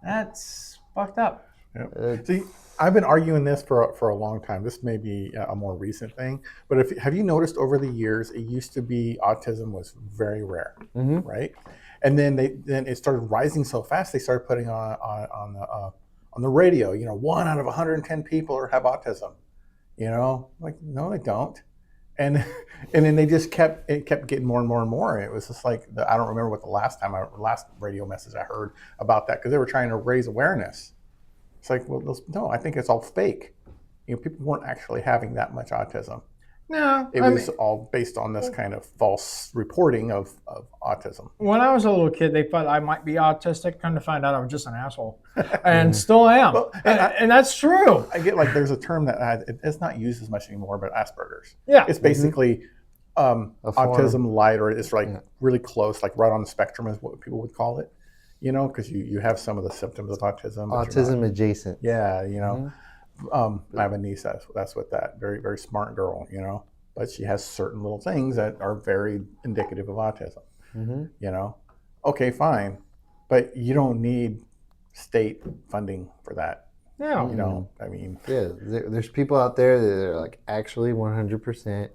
That's fucked up. Yep. See, I've been arguing this for a long time. This may be a more recent thing, but have you noticed over the years, it used to be autism was very rare, right? And then it started rising so fast. They started putting on the radio. 1 out of 110 people have autism. Like no, they don't. And then they just kept getting more and more and more. It was just like I don't remember what the last radio message I heard about that, because they were trying to raise awareness. It's like, well, no, I think it's all fake. People weren't actually having that much autism. No, it was all based on this kind of false reporting of autism. When I was a little kid, they thought I might be autistic. Come to find out, I was just an asshole, and still am. Well, and that's true. I get like there's a term that it's not used as much anymore, but Asperger's. Yeah, it's basically autism light, or it's like really close, like right on the spectrum is what people would call it. Because you have some of the symptoms of autism. Autism adjacent. Yeah, I have a niece that's with that. Very, very smart girl, but she has certain little things that are very indicative of autism. Okay, fine, but you don't need state funding for that. No. I mean. Yeah, there's people out there that are like actually 100%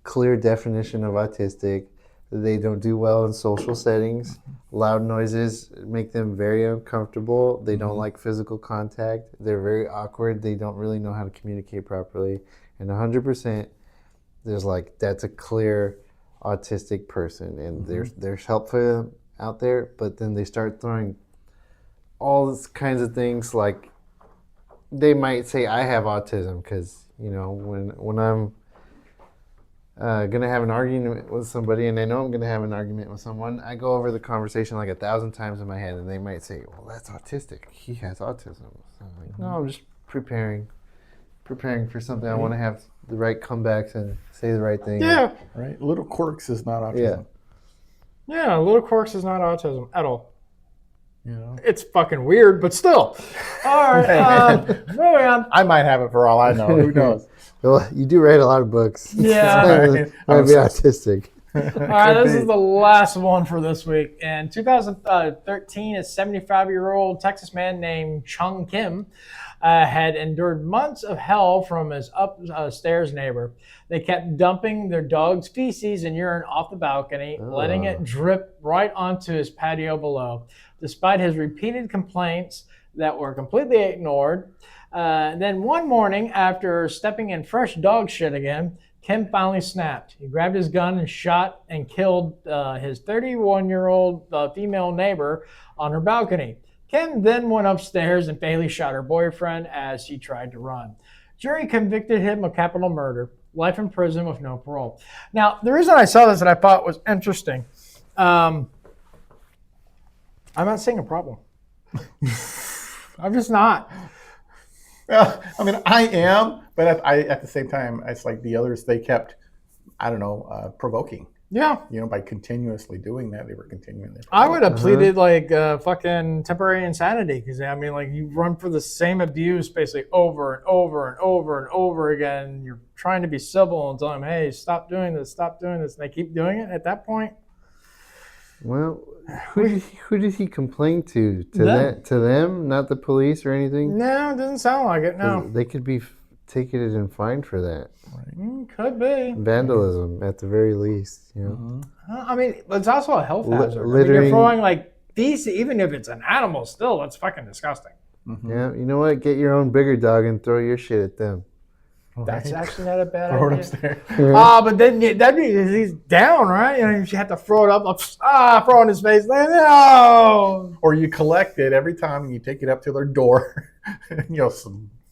clear definition of autistic. They don't do well in social settings. Loud noises make them very uncomfortable. They don't like physical contact. They're very awkward. They don't really know how to communicate properly. And 100%, that's a clear autistic person. And there's help for them out there. But then they start throwing all these kinds of things, like they might say, I have autism, because, when I'm going to have an argument with somebody, and I know I'm going to have an argument with someone, I go over the conversation like 1,000 times in my head, and they might say, well, that's autistic. He has autism. So I'm like, no, I'm just preparing for something. I want to have the right comebacks and say the right thing. Yeah. Right. Little quirks is not autism. Yeah, little quirks is not autism at all. It's fucking weird, but still. All right. Moving on. I might have it for all I know. Who knows? Well, you do write a lot of books. Yeah. Might be autistic. All right, this is the last one for this week. In 2013, a 75-year-old Texas man named Chung Kim had endured months of hell from his upstairs neighbor. They kept dumping their dog's feces and urine off the balcony, letting it drip right onto his patio below. Despite his repeated complaints, that were completely ignored. Then one morning, after stepping in fresh dog shit again, Kim finally snapped. He grabbed his gun and shot and killed his 31-year-old female neighbor on her balcony. Kim then went upstairs and fatally shot her boyfriend as he tried to run. Jury convicted him of capital murder, life in prison with no parole. Now, the reason I saw this and I thought was interesting, I'm not seeing a problem. I'm just not. Well, I mean, I am, but at the same time, it's like the others, they kept, I don't know, provoking. Yeah. You know, by continuously doing that, they were continuing their I would have pleaded like fucking temporary insanity because, I mean, like you run for the same abuse basically over and over and over and over again. You're trying to be civil and tell them, hey, stop doing this, and they keep doing it. At that point, well, who did he complain to? To them, not the police or anything? No, it doesn't sound like it. No, they could be ticketed and fined for that. Could be vandalism at the very least. You know, I mean, it's also a health hazard. I mean, you're throwing like these, even if it's an animal, still that's fucking disgusting. Yeah, you know what? Get your own bigger dog and throw your shit at them. That's actually not a bad throw idea. It upstairs. But then that'd be he's down, right? You know, you have to throw it up, throw it in his face. No. Or you collect it every time and you take it up to their door. You know,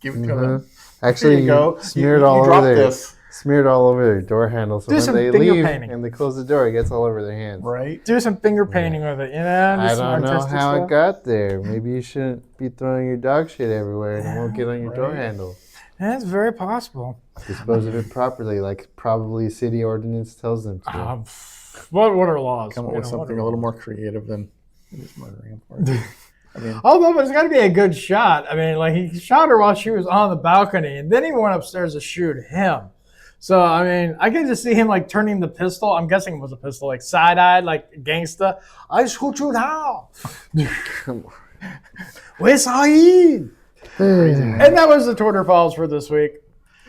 give it to them. Actually, you go. Smear it all over there. Smear it all over their door handle. So when they leave and they close the door, it gets all over their hands. Right. Do some finger painting with it. You know. I don't know how it got there. Maybe you shouldn't be throwing your dog shit everywhere and it won't get on your door handle. That's very possible. Dispose of it properly, like probably city ordinance tells them to. What are laws? Come up with something a little more creative than just murdering for it. I mean, although it's got to be a good shot. I mean, like he shot her while she was on the balcony, and then he went upstairs to shoot him. So I mean, I can just see him like turning the pistol. I'm guessing it was a pistol, like side-eyed, like gangsta. I shoot you now. Come on. Where's Saeed? And that was the Twitter files for this week.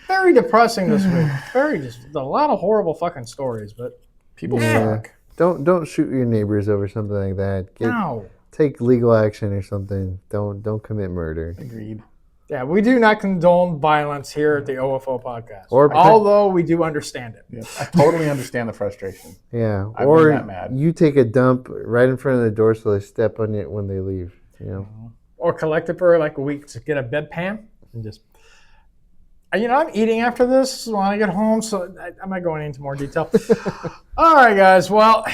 Very depressing this week. Just a lot of horrible fucking stories, but people suck. Don't shoot your neighbors over something like that. No. Take legal action or something. Don't commit murder. Agreed. Yeah, we do not condone violence here at the OFO podcast. Although we do understand it. Yeah, I totally understand the frustration. Yeah. I've been that mad. You take a dump right in front of the door so they step on it when they leave. You know. Or collect it for like a week to get a bedpan and just. You know, I'm eating after this when I get home, so I'm not going into more detail. All right, guys. Well,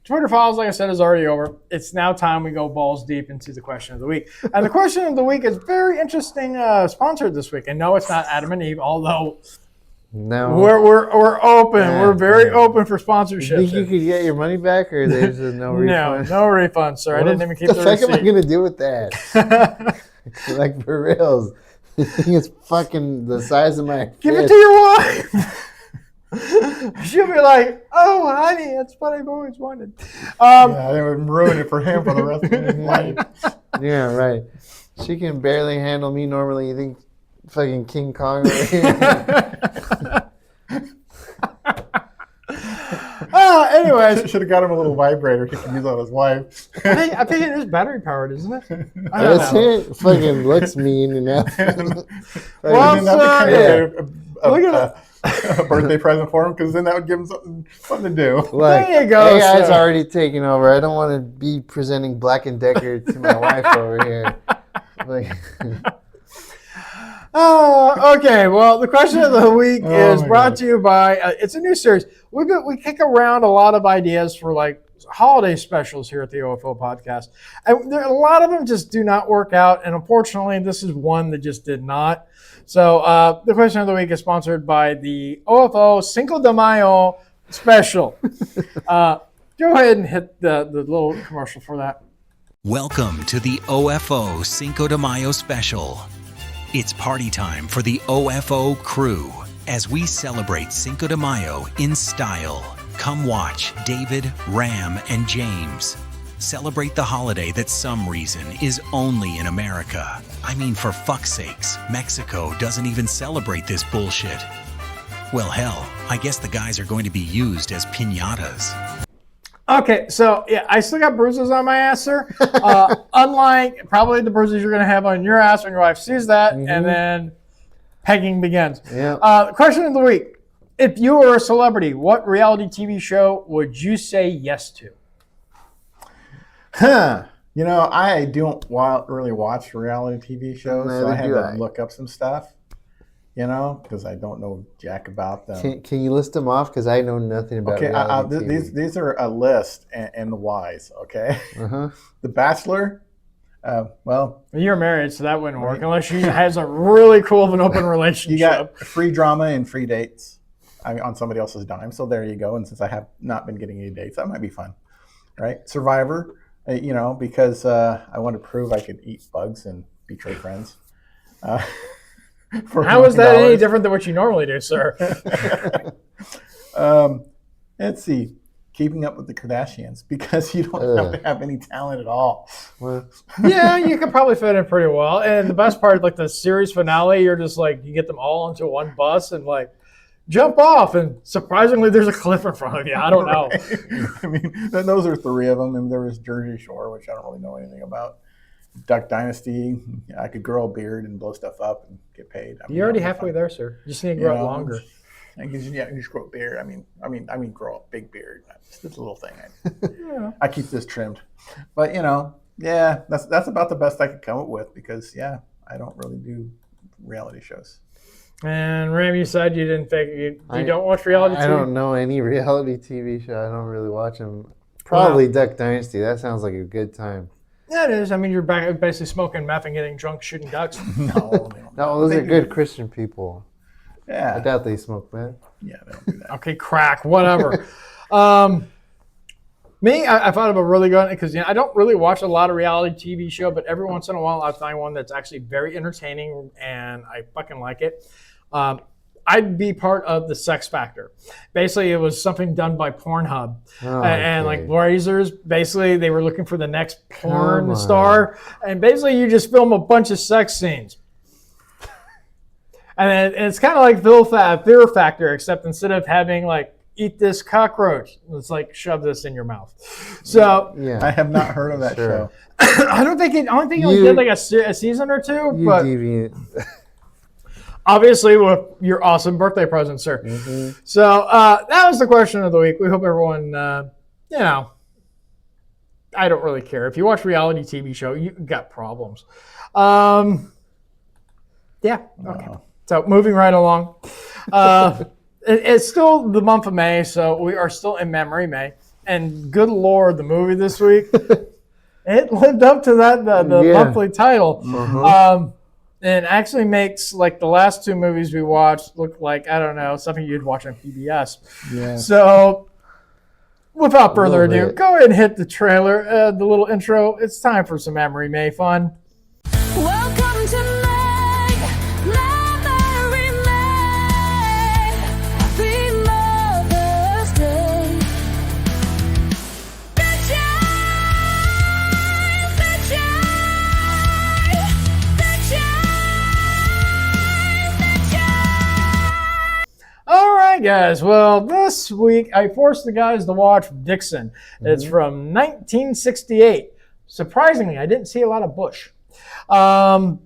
Twitter Files, like I said, is already over. It's now time we go balls deep into the question of the week. And the question of the week is very interesting, sponsored this week. And no, it's not Adam and Eve, although we're open. Yeah, we're very open for sponsorships. You think you could get your money back, or there's no refund? No refund, sir. I didn't even keep the receipt. What the fuck am I going to do with that? Like, for reals. This thing is fucking the size of my Give it to your wife. She'll be like, oh, honey, that's what I've always wanted. Yeah, they would ruin it for him for the rest of his life. Yeah, right. She can barely handle me normally. You think fucking King Kong over here? Anyways. Should have got him a little vibrator he can use on his wife. I think it is battery powered, isn't it? That's it. Fucking looks mean enough. Look at a birthday present for him, because then that would give him something fun to do. Like, there you go. AI's already taking over. I don't want to be presenting Black & Decker to my wife over here. Like, okay. Well, the question of the week is brought to you by. It's a new series. We kick around a lot of ideas for like holiday specials here at the OFO podcast, and a lot of them just do not work out. And unfortunately, this is one that just did not. So the question of the week is sponsored by the OFO Cinco de Mayo special. Go ahead and hit the little commercial for that. Welcome to the OFO Cinco de Mayo special. It's party time for the OFO crew as we celebrate Cinco de Mayo in style. Come watch David, Ram, and James celebrate the holiday that some reason is only in America. I mean, for fuck's sakes, Mexico doesn't even celebrate this bullshit. Well, hell, I guess the guys are going to be used as piñatas. Okay, so yeah, I still got bruises on my ass, sir. Unlike probably the bruises you're going to have on your ass when your wife sees that, and then pegging begins. Yeah. Question of the week. If you were a celebrity, what reality TV show would you say yes to? Huh. You know, I don't really watch reality TV shows, so I had to look up some stuff, you know, because I don't know jack about them. Can you list them off? Because I know nothing about reality TV. These are a list and the whys, okay? The Bachelor, well... You're married, so that wouldn't work unless she has a really cool of an open relationship. You got free drama and free dates on somebody else's dime, so there you go. And since I have not been getting any dates, that might be fun, right? Survivor, you know, because I want to prove I could eat bugs and betray friends. How is that any different than what you normally do, sir? Let's see. Keeping Up with the Kardashians, because you don't have to have any talent at all. Well, yeah, you could probably fit in pretty well. And the best part, like the series finale, you're just like, you get them all onto one bus and like jump off. And surprisingly, there's a cliff in front of you. I don't know. Right. I mean, those are three of them. And there was Jersey Shore, which I don't really know anything about. Duck Dynasty, I could grow a beard and blow stuff up and get paid. I mean, you're already halfway there, sir. You just need to grow it longer. I just grow a beard. I mean, grow a big beard. Just this little thing. I keep this trimmed, but you know, yeah, that's about the best I could come up with because I don't really do reality shows. And Ram, you said you didn't think you don't watch reality TV? I don't know any reality TV show. I don't really watch them. Probably Duck Dynasty. That sounds like a good time. Yeah, it is. I mean, you're basically smoking meth and getting drunk, shooting ducks. No, those are good Christian people. Yeah. I doubt they smoke meth. Yeah, they don't do that. Okay, crack, whatever. Me, I thought of a really good one because I don't really watch a lot of reality TV show, but every once in a while I find one that's actually very entertaining and I fucking like it. I'd be part of the Sex Factor. Basically, it was something done by Pornhub. And like Razors, basically, they were looking for the next porn star. And basically, you just film a bunch of sex scenes. And it's kind of like Fear Factor, except instead of having like, eat this cockroach, it's like, shove this in your mouth. So I have not heard of that show. I don't think it only did like a season or two. But deviant. Obviously, with your awesome birthday present, sir. Mm-hmm. So that was the question of the week. We hope everyone, I don't really care. If you watch reality TV show, you got problems. Okay. So moving right along. It's still the month of May, so we are still in Mammary May. And good Lord, the movie this week, it lived up to that the monthly title. Mm-hmm. And actually makes like the last two movies we watched look like, I don't know, something you'd watch on PBS. Yeah. So without further ado, go ahead and hit the trailer, the little intro. It's time for some Mammary May fun. Welcome to Mammary May, the Mother's Day. All right, guys. Well, this week I forced the guys to watch Vixen. It's from 1968. Surprisingly, I didn't see a lot of Bush. The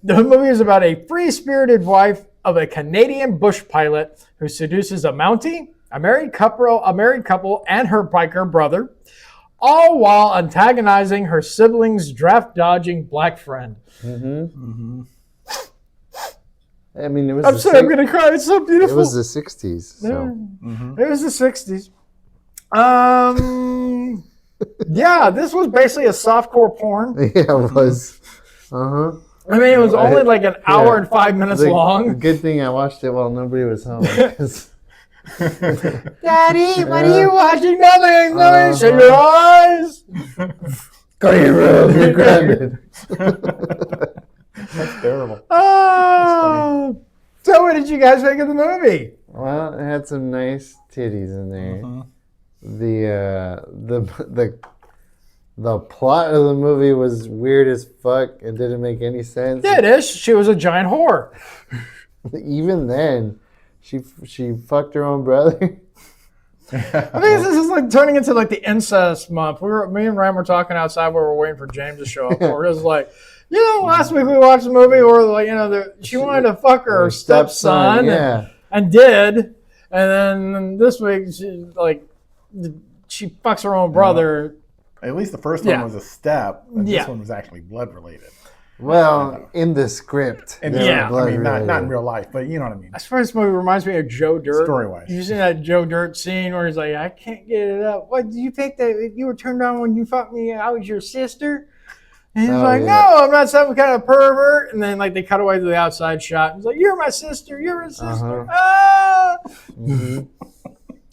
movie is about a free-spirited wife of a Canadian bush pilot who seduces a Mountie, a married couple, and her biker brother, all while antagonizing her siblings' draft-dodging black friend. I mean, it was. I'm sorry, I'm gonna cry. It's so beautiful. It was the '60s. So. It was the '60s. Yeah, this was basically a softcore porn. Yeah, it was. I mean, it was only like an hour and 5 minutes long. Good thing I watched it while nobody was home. Daddy, what are you watching? Nothing. Shut your eyes. Go to your room. You're grounded. That's terrible. So what did you guys think of the movie? Well, it had some nice titties in there. The plot of the movie was weird as fuck and didn't make any sense. Yeah, it is. She was a giant whore. Even then, she fucked her own brother. I think this is like turning into like the incest month. Me and Ryan were talking outside while we were waiting for James to show up. We're just like, last week we watched a movie where like, she wanted to fuck her stepson, yeah. and did, and then this week she fucks her own brother. At least the first one was a step, and Yeah. this one was actually blood related. Well, in the script. And Yeah. I mean, not in real life, but you know what I mean. As far as this movie reminds me of Joe Dirt. Story-wise. You seen that Joe Dirt scene where he's like, I can't get it up. What, do you think that you were turned on when you fucked me? I was your sister? And he's like, yeah. no, I'm not some kind of pervert. And then like they cut away to the outside shot. He's like, you're my sister. You're a sister. Ah!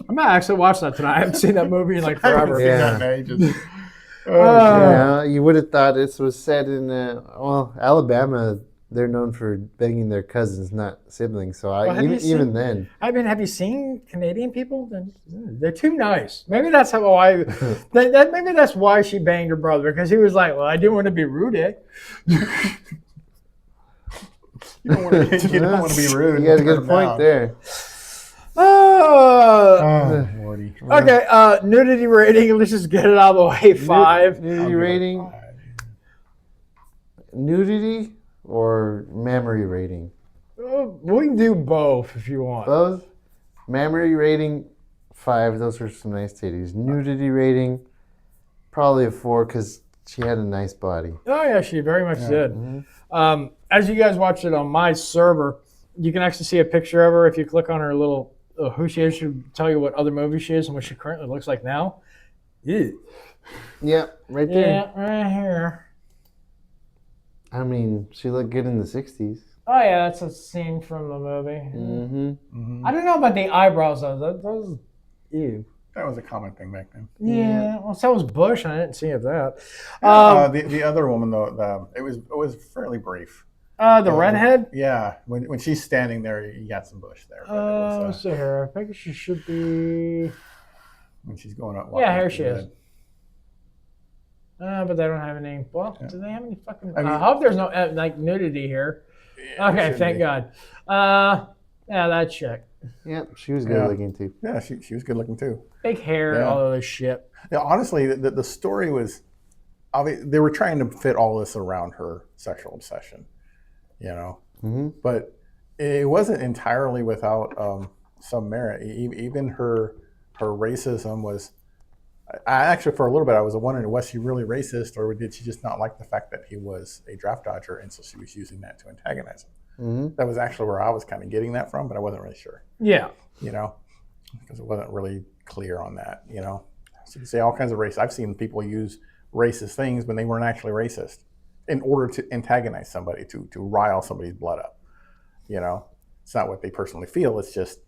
I might actually watch that tonight. I haven't seen that movie in like forever. Yeah, you would have thought this was set in, Alabama. They're known for banging their cousins, not siblings. So even then. Have you seen Canadian people? They're too nice. Maybe that's maybe that's why she banged her brother, because he was like, well, I didn't want to be rude. You don't want to be rude. You got a good point there. Morty. Okay, nudity rating. Let's just get it out of the way. 5. Nudity rating. Nudity or mammary rating? We can do both if you want. Both. Mammary rating 5. Those are some nice titties. Nudity rating probably a 4 because she had a nice body. Oh yeah, she very much did. Mm-hmm. As you guys watched it on my server, you can actually see a picture of her if you click on her little who she is. She'll tell you what other movie she is and what she currently looks like now. Ew. Yeah, right there. Yeah, right here. I mean, she looked good in the 60s. Oh yeah, that's a scene from the movie. Mm-hmm. I don't know about the eyebrows though. Those, ew. That was a common thing back then. Yeah. Well, so was Bush, and I didn't see of that. The other woman though, it was fairly brief. The redhead. Yeah, when she's standing there, you got some bush there. Let's see here. I think she should be. When she's going up. Yeah, here she is. But they don't have any. Well, do they have any fucking? I hope there's no like nudity here. Yeah, okay, thank God. Yeah, that chick. Yep, she was good looking too. Yeah, she was good looking too. Big hair, all of this shit. Yeah, honestly, the story was, they were trying to fit all this around her sexual obsession, but it wasn't entirely without some merit. Even her racism was. I actually, for a little bit, I was wondering, was she really racist, or did she just not like the fact that he was a draft dodger, and so she was using that to antagonize him? Mm-hmm. That was actually where I was kind of getting that from, but I wasn't really sure. Yeah. Because it wasn't really clear on that, So you can say all kinds of race. I've seen people use racist things when they weren't actually racist in order to antagonize somebody, to rile somebody's blood up. It's not what they personally feel. It's just.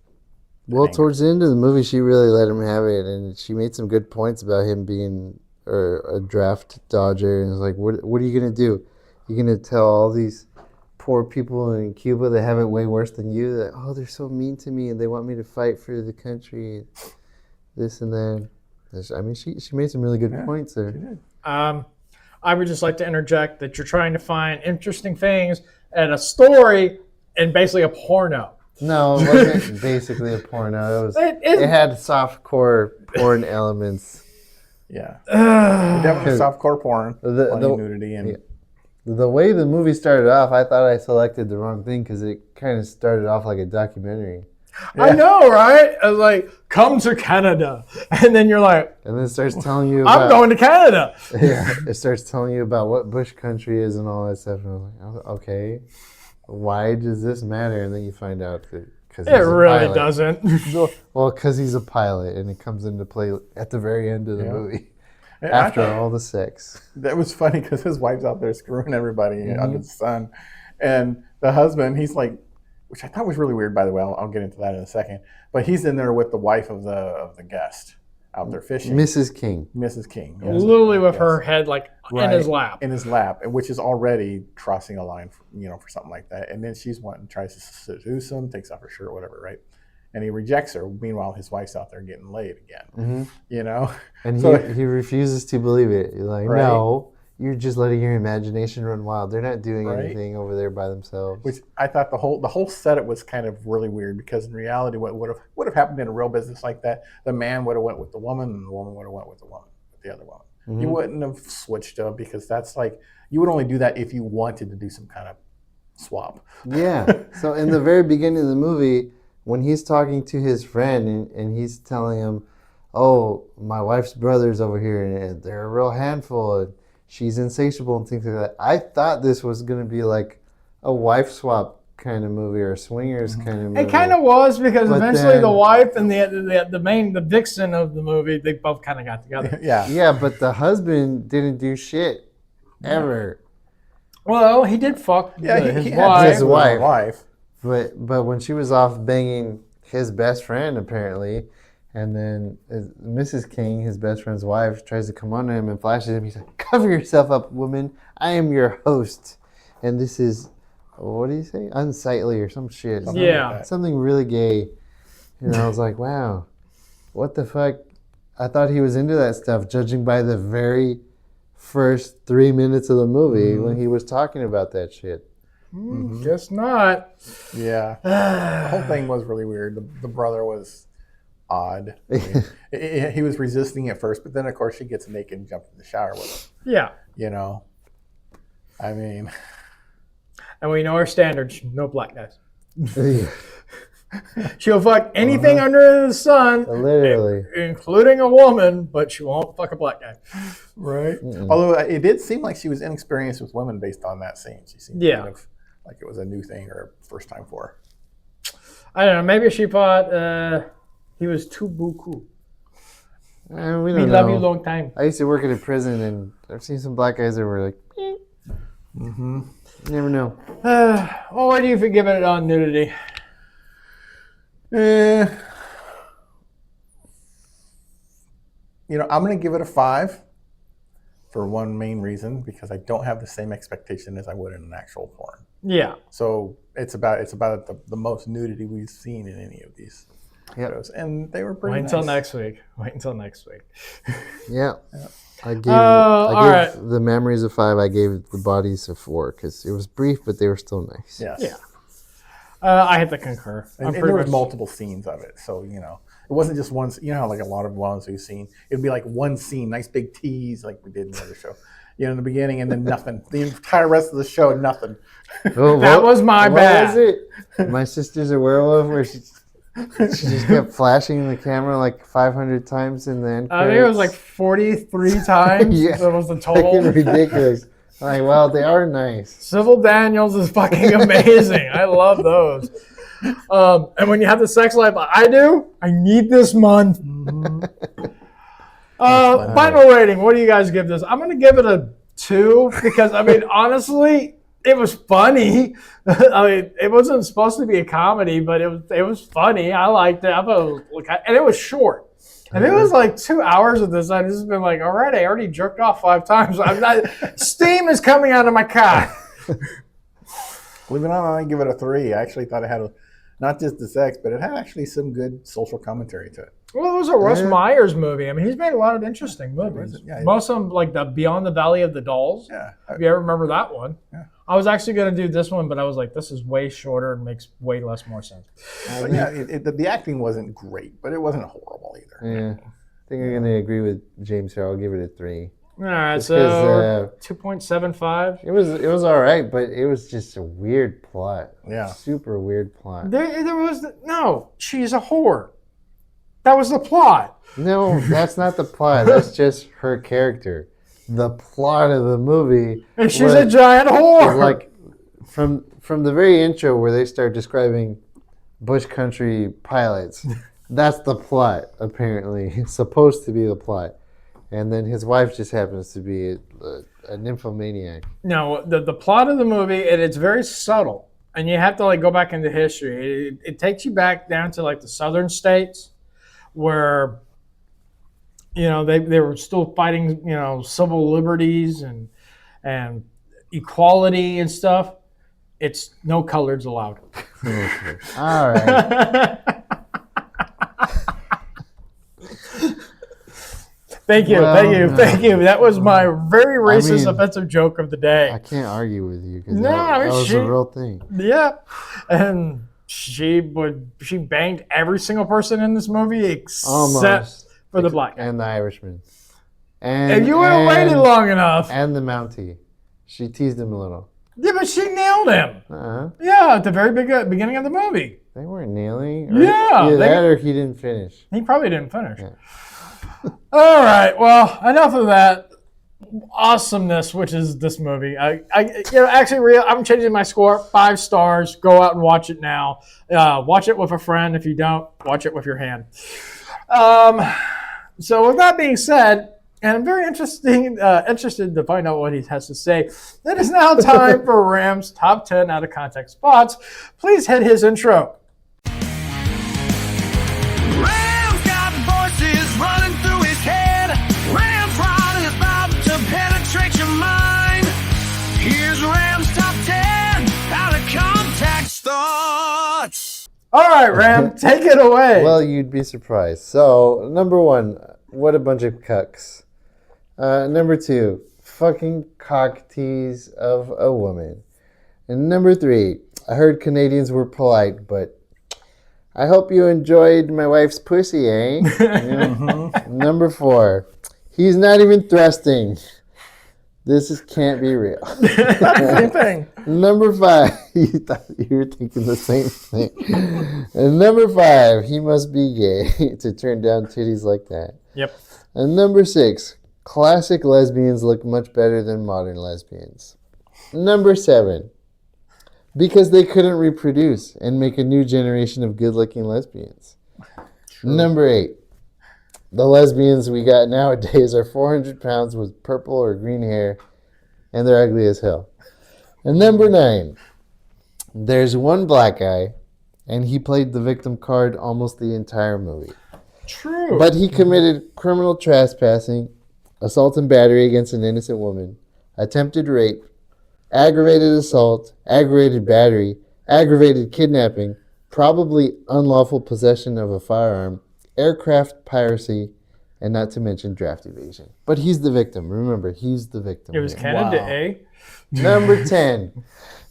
Well, towards the end of the movie, she really let him have it, and she made some good points about him being a draft dodger. And it's like, what are you going to do? You're going to tell all these poor people in Cuba that have it way worse than you that, oh, they're so mean to me and they want me to fight for the country, this and that. I mean, she made some really good points there. She did. I would just like to interject that you're trying to find interesting things and a story in basically a porno. No, it wasn't basically a porno. It had softcore porn elements. Yeah. Definitely softcore porn. The nudity and. Yeah. The way the movie started off, I thought I selected the wrong thing because it kind of started off like a documentary. Yeah. I know, right? I was like, come to Canada. And then you're like... And then it starts telling you about... I'm going to Canada. Yeah, it starts telling you about what Bush country is and all that stuff. And I was like, okay, why does this matter? And then you find out that... It really doesn't. Well, because he's a pilot and it comes into play at the very end of the movie. After all the sex. That was funny because his wife's out there screwing everybody under the sun. And the husband, he's like, which I thought was really weird, by the way. I'll get into that in a second. But he's in there with the wife of the guest out there fishing. Mrs. King. Mrs. King. Yes. Literally with her head like in his lap. In his lap, which is already crossing a line, for something like that. And then she's tries to seduce him, takes off her shirt, whatever, right? And he rejects her. Meanwhile, his wife's out there getting laid again. Mm-hmm. And so he refuses to believe it. He's like, no, you're just letting your imagination run wild. They're not doing Right. anything over there by themselves. Which I thought the whole setup was kind of really weird, because in reality, what would have happened in a real business like that, the man would have went with the woman, and the woman would have went with the other woman. Mm-hmm. You wouldn't have switched them, because that's like, you would only do that if you wanted to do some kind of swap. Yeah. So in the very beginning of the movie, when he's talking to his friend and he's telling him, "Oh, my wife's brother's over here and they're a real handful and she's insatiable," and things like that. I thought this was going to be like a wife swap kind of movie or a swingers kind of movie. It kind of was, because But eventually then- the wife and the Vixen of the movie, they both kind of got together. Yeah. Yeah, but the husband didn't do shit ever. Well, he did fuck Yeah, his he had wife. sex with his wife. But when she was off banging his best friend, apparently, and then Mrs. King, his best friend's wife, tries to come on to him and flashes him. He's like, "Cover yourself up, woman. I am your host. And this is, what do you say? Unsightly or some shit. Yeah. Something really gay." And I was like, wow, what the fuck? I thought he was into that stuff, judging by the very first 3 minutes of the movie when he was talking about that shit. Guess not. Yeah. The whole thing was really weird. The brother was odd. I mean, he was resisting at first, but then, of course, she gets naked and jumps in the shower with him. Yeah. You know? I mean... And we know our standards. No black guys. She'll fuck anything under the sun, Literally. including a woman, but she won't fuck a black guy. Right. Although it did seem like she was inexperienced with women based on that scene. She seemed kind of like it was a new thing or a first time for her. I don't know. Maybe she thought he was too buku. We We don't love know. you long time. I used to work at a prison, and I've seen some black guys that were like, You never know. Well, what do you give it on nudity? You know, I'm going to give it a 5 for one main reason, because I don't have the same expectation as I would in an actual porn. Yeah. So it's about the most nudity we've seen in any of these shows, and they were pretty. Wait until nice. next week. Wait until next week. Yeah. I gave all right. the Memories a 5. I gave the Bodies a 4 because it was brief, but they were still nice. Yes. Yeah. I had to concur. And there was multiple scenes of it, so you know, it wasn't just one. You know, how like a lot of ones we've seen, it'd be like one scene, nice big tease, like we did in the other show. You know, in the beginning, and then nothing. The entire rest of the show, nothing. Oh, That was my bad. What was it? My Sister's a Werewolf, where she just kept flashing the camera like 500 times in the end. I think it was like 43 times. Yeah. That was the Fucking total. ridiculous. Like, well, they are nice. Sybil Daniels is fucking amazing. I love those. And when you have the sex life like I do, I need this month. Final rating. What do you guys give this? I'm going to give it a 2 because, I mean, honestly, it was funny. I mean, it wasn't supposed to be a comedy, but it was funny. I liked it. I thought it was, and it was short. If it was like 2 hours of this, I'd just been like, all right, I already jerked off 5 times. I'm not, steam is coming out of my cock. Believe it or not, I give it a 3. I actually thought it had not just the sex, but it had actually some good social commentary to it. Well, it was a Russ Myers movie. I mean, he's made a lot of interesting movies. Yeah, Most of them, like the Beyond the Valley of the Dolls. Yeah. If you ever remember that one. Yeah. I was actually going to do this one, but I was like, this is way shorter and makes way less more sense. But yeah, the acting wasn't great, but it wasn't horrible either. Yeah. I think I'm going to agree with James here. I'll give it a 3. All right, Just so 2.75. It was all right, but it was just a weird plot. Yeah. Super weird plot. There was no. She's a whore. That was the plot. No, that's not the plot. That's just her character. The plot of the movie. And she's a giant whore. Like from the very intro where they start describing bush country pilots. That's the plot, apparently. It's supposed to be the plot. And then his wife just happens to be a nymphomaniac. No, the plot of the movie, and it's very subtle. And you have to like go back into history. It takes you back down to like the southern states where, you know, they were still fighting, you know, civil liberties and equality and stuff. It's no coloreds allowed. All right. Thank you, Well, thank you, no. thank you. That was my very racist, mean, offensive joke of the day. I can't argue with you because No, I mean, that was she- a real thing. Yeah, and she banged every single person in this movie except Almost. for the black guy. And the Irishman. And If you would have waited long enough. And the Mountie. She teased him a little. Yeah, but she nailed him. Uh-huh. Yeah, at the very beginning of the movie. They weren't nailing. Or Yeah, either they- that or he didn't finish. He probably didn't finish. Yeah. All right, well, enough of that awesomeness, which is this movie. Actually, I'm changing my score. 5 stars. Go out and watch it now. Watch it with a friend. If you don't, watch it with your hand. So with that being said, and I'm very interested to find out what he has to say. It is now time for Ram's top 10 out of context spots. Please hit his intro. Ram's got voices running through his head. Ramprod is about to penetrate your mind. Here's Ram's top 10 out of context thoughts. All right, Ram, take it away. Well, you'd be surprised. So, number 1, what a bunch of cucks. Number 2, fucking cock tease of a woman. And number 3, I heard Canadians were polite, but I hope you enjoyed my wife's pussy, eh? Number 4, he's not even thrusting. Can't be real. Same thing. Number 5, you thought you were thinking the same thing. And number 5, he must be gay to turn down titties like that. Yep. And number 6, classic lesbians look much better than modern lesbians. Number 7, because they couldn't reproduce and make a new generation of good-looking lesbians. True. Number 8, the lesbians we got nowadays are 400 pounds with purple or green hair, and they're ugly as hell. And number 9, there's one black guy, and he played the victim card almost the entire movie. True. But he committed criminal trespassing, assault and battery against an innocent woman, attempted rape, aggravated assault, aggravated battery, aggravated kidnapping, probably unlawful possession of a firearm, aircraft piracy, and not to mention draft evasion. But he's the victim. Remember, he's the victim. It was here. Canada A. Number 10,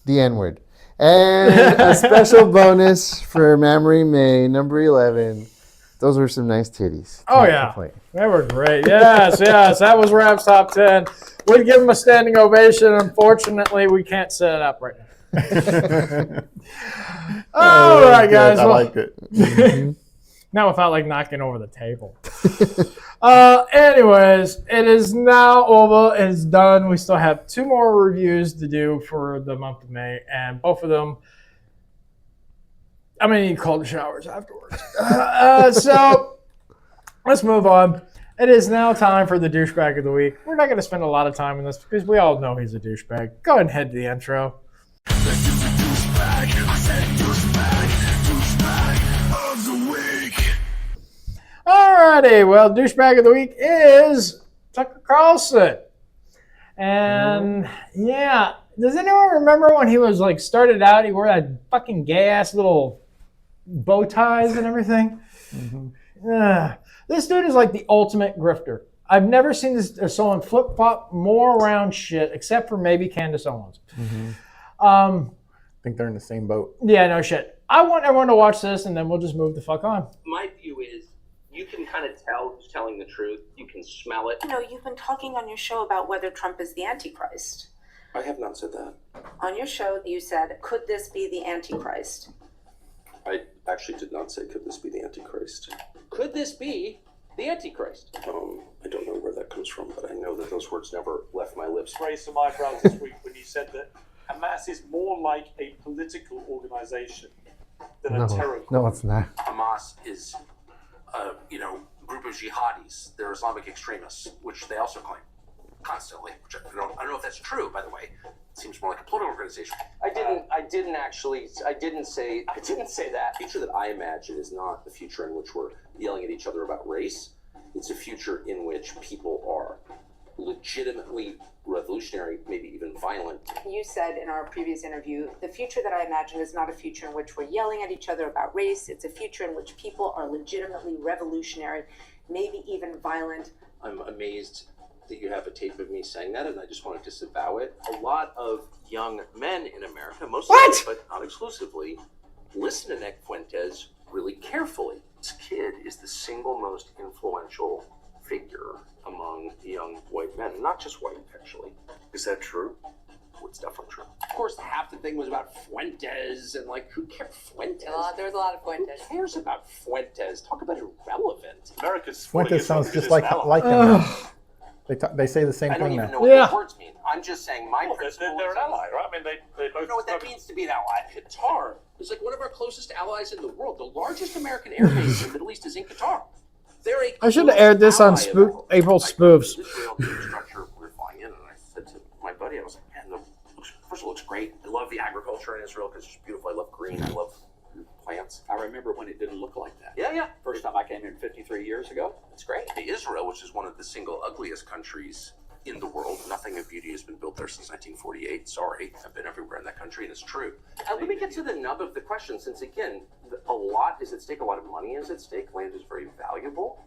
the N-word. And a special bonus for Mammary May, number 11. Those were some nice titties. Oh, Can't yeah. complain. They were great. Yes, yes. That was Ram's top 10. We'd give him a standing ovation. Unfortunately, we can't set it up right now. All right, guys. I Well, like it. now without like knocking over the table. Anyways, it is now over. It's done. We still have 2 more reviews to do for the month of May, and both of them, I'm going to need cold showers afterwards. So let's move on. It is now time for the douchebag of the week. We're not going to spend a lot of time on this because we all know he's a douchebag. Go ahead and head to the intro. Alrighty, well, douchebag of the week is Tucker Carlson. And yeah, does anyone remember when he was like started out, he wore that fucking gay ass little bow ties and everything? This dude is like the ultimate grifter. I've never seen someone flip flop more around shit except for maybe Candace Owens. I think they're in the same boat. Yeah, no shit. I want everyone to watch this and then we'll just move the fuck on. My view is you can kind of tell who's telling the truth. You can smell it. You know, you've been talking on your show about whether Trump is the Antichrist. I have not said that. On your show, you said, could this be the Antichrist? I actually did not say, could this be the Antichrist? Could this be the Antichrist? I don't know where that comes from, but I know that those words never left my lips. Raised some eyebrows this week when you said that Hamas is more like a political organization than a terror group. No, it's not. Hamas is group of jihadis. They're Islamic extremists, which they also claim constantly. Which I don't know if that's true, by the way. It seems more like a political organization. I didn't say that. The future that I imagine is not the future in which we're yelling at each other about race. It's a future in which people are legitimately revolutionary, maybe even violent. You said in our previous interview, the future that I imagine is not a future in which we're yelling at each other about race. It's a future in which people are legitimately revolutionary, maybe even violent. I'm amazed that you have a tape of me saying that, and I just want to disavow it. A lot of young men in America, mostly, but not exclusively, listen to Nick Fuentes really carefully. This kid is the single most influential figure among young white men, not just white, actually. Is that true? Well, it's definitely true. Of course, half the thing was about Fuentes, and like, who cares? Fuentes? There was a lot of Fuentes. Who cares about Fuentes? Talk about irrelevant. America's Fuentes sounds just like him. They say the same I don't thing even now. know what those words mean. I'm just saying my principle. They're an ally, right? I mean, they both. You know what that means to be an ally? Qatar is like one of our closest allies in the world. The largest American air base in the Middle East is in Qatar. They're a I should have aired this on April Spoofs. Israel infrastructure. We're flying in, and I said to my buddy, I was like, man, first of all, it looks great. I love the agriculture in Israel because it's beautiful. I love green. I love plants. I remember when it didn't look like that. Yeah. First time I came in 53 years ago. It's great. Israel, which is one of the single ugliest countries in the world. Nothing of beauty has been built there since 1948. Sorry, I've been everywhere in that country, and it's true. Let me get to the nub of the question, since again, a lot is at stake, a lot of money is at stake. Land is very valuable.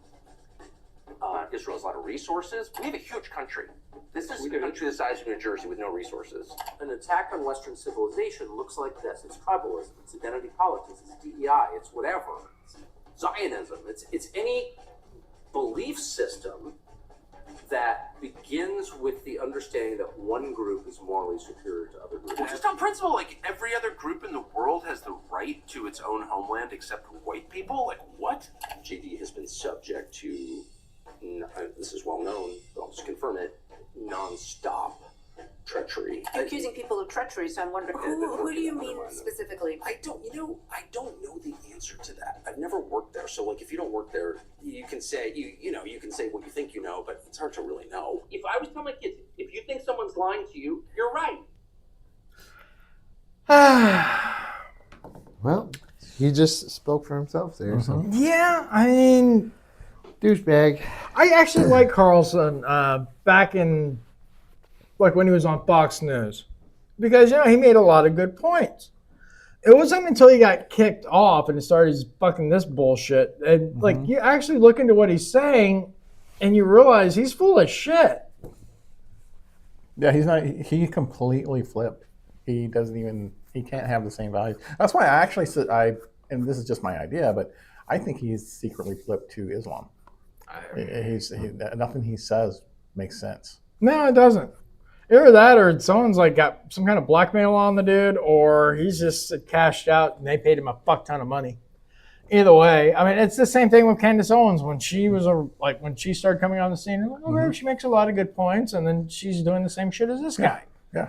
Israel has a lot of resources. We have a huge country. This is a country the size of New Jersey with no resources. An attack on Western civilization looks like this. It's tribalism. It's identity politics. It's DEI. It's whatever. It's Zionism. It's any belief system that begins with the understanding that one group is morally superior to other groups. Well, just on principle, like every other group in the world has the right to its own homeland except white people. Like what? JD has been subject to, this is well known, but I'll just confirm it, non-stop treachery. You're accusing people of treachery, so I'm wondering, who do you mean specifically? I don't know the answer to that. I've never worked there, so like if you don't work there, you can say you can say what you think you know, but it's hard to really know. If I was telling my kids, if you think someone's lying to you, you're right. Well, he just spoke for himself there. So. Yeah, I mean, douchebag. I actually like Carlson back in, like when he was on Fox News, because he made a lot of good points. It wasn't until he got kicked off and started fucking this bullshit, and like you actually look into what he's saying, and you realize he's full of shit. Yeah, he's not. He completely flipped. He doesn't even. He can't have the same values. That's why I actually said and this is just my idea, but I think he's secretly flipped to Islam. Nothing he says makes sense. No, it doesn't. Either that, or someone's like got some kind of blackmail on the dude, or he's just cashed out and they paid him a fuck ton of money. Either way, I mean, it's the same thing with Candace Owens when she was when she started coming on the scene. Like, okay, she makes a lot of good points, and then she's doing the same shit as this guy. Yeah.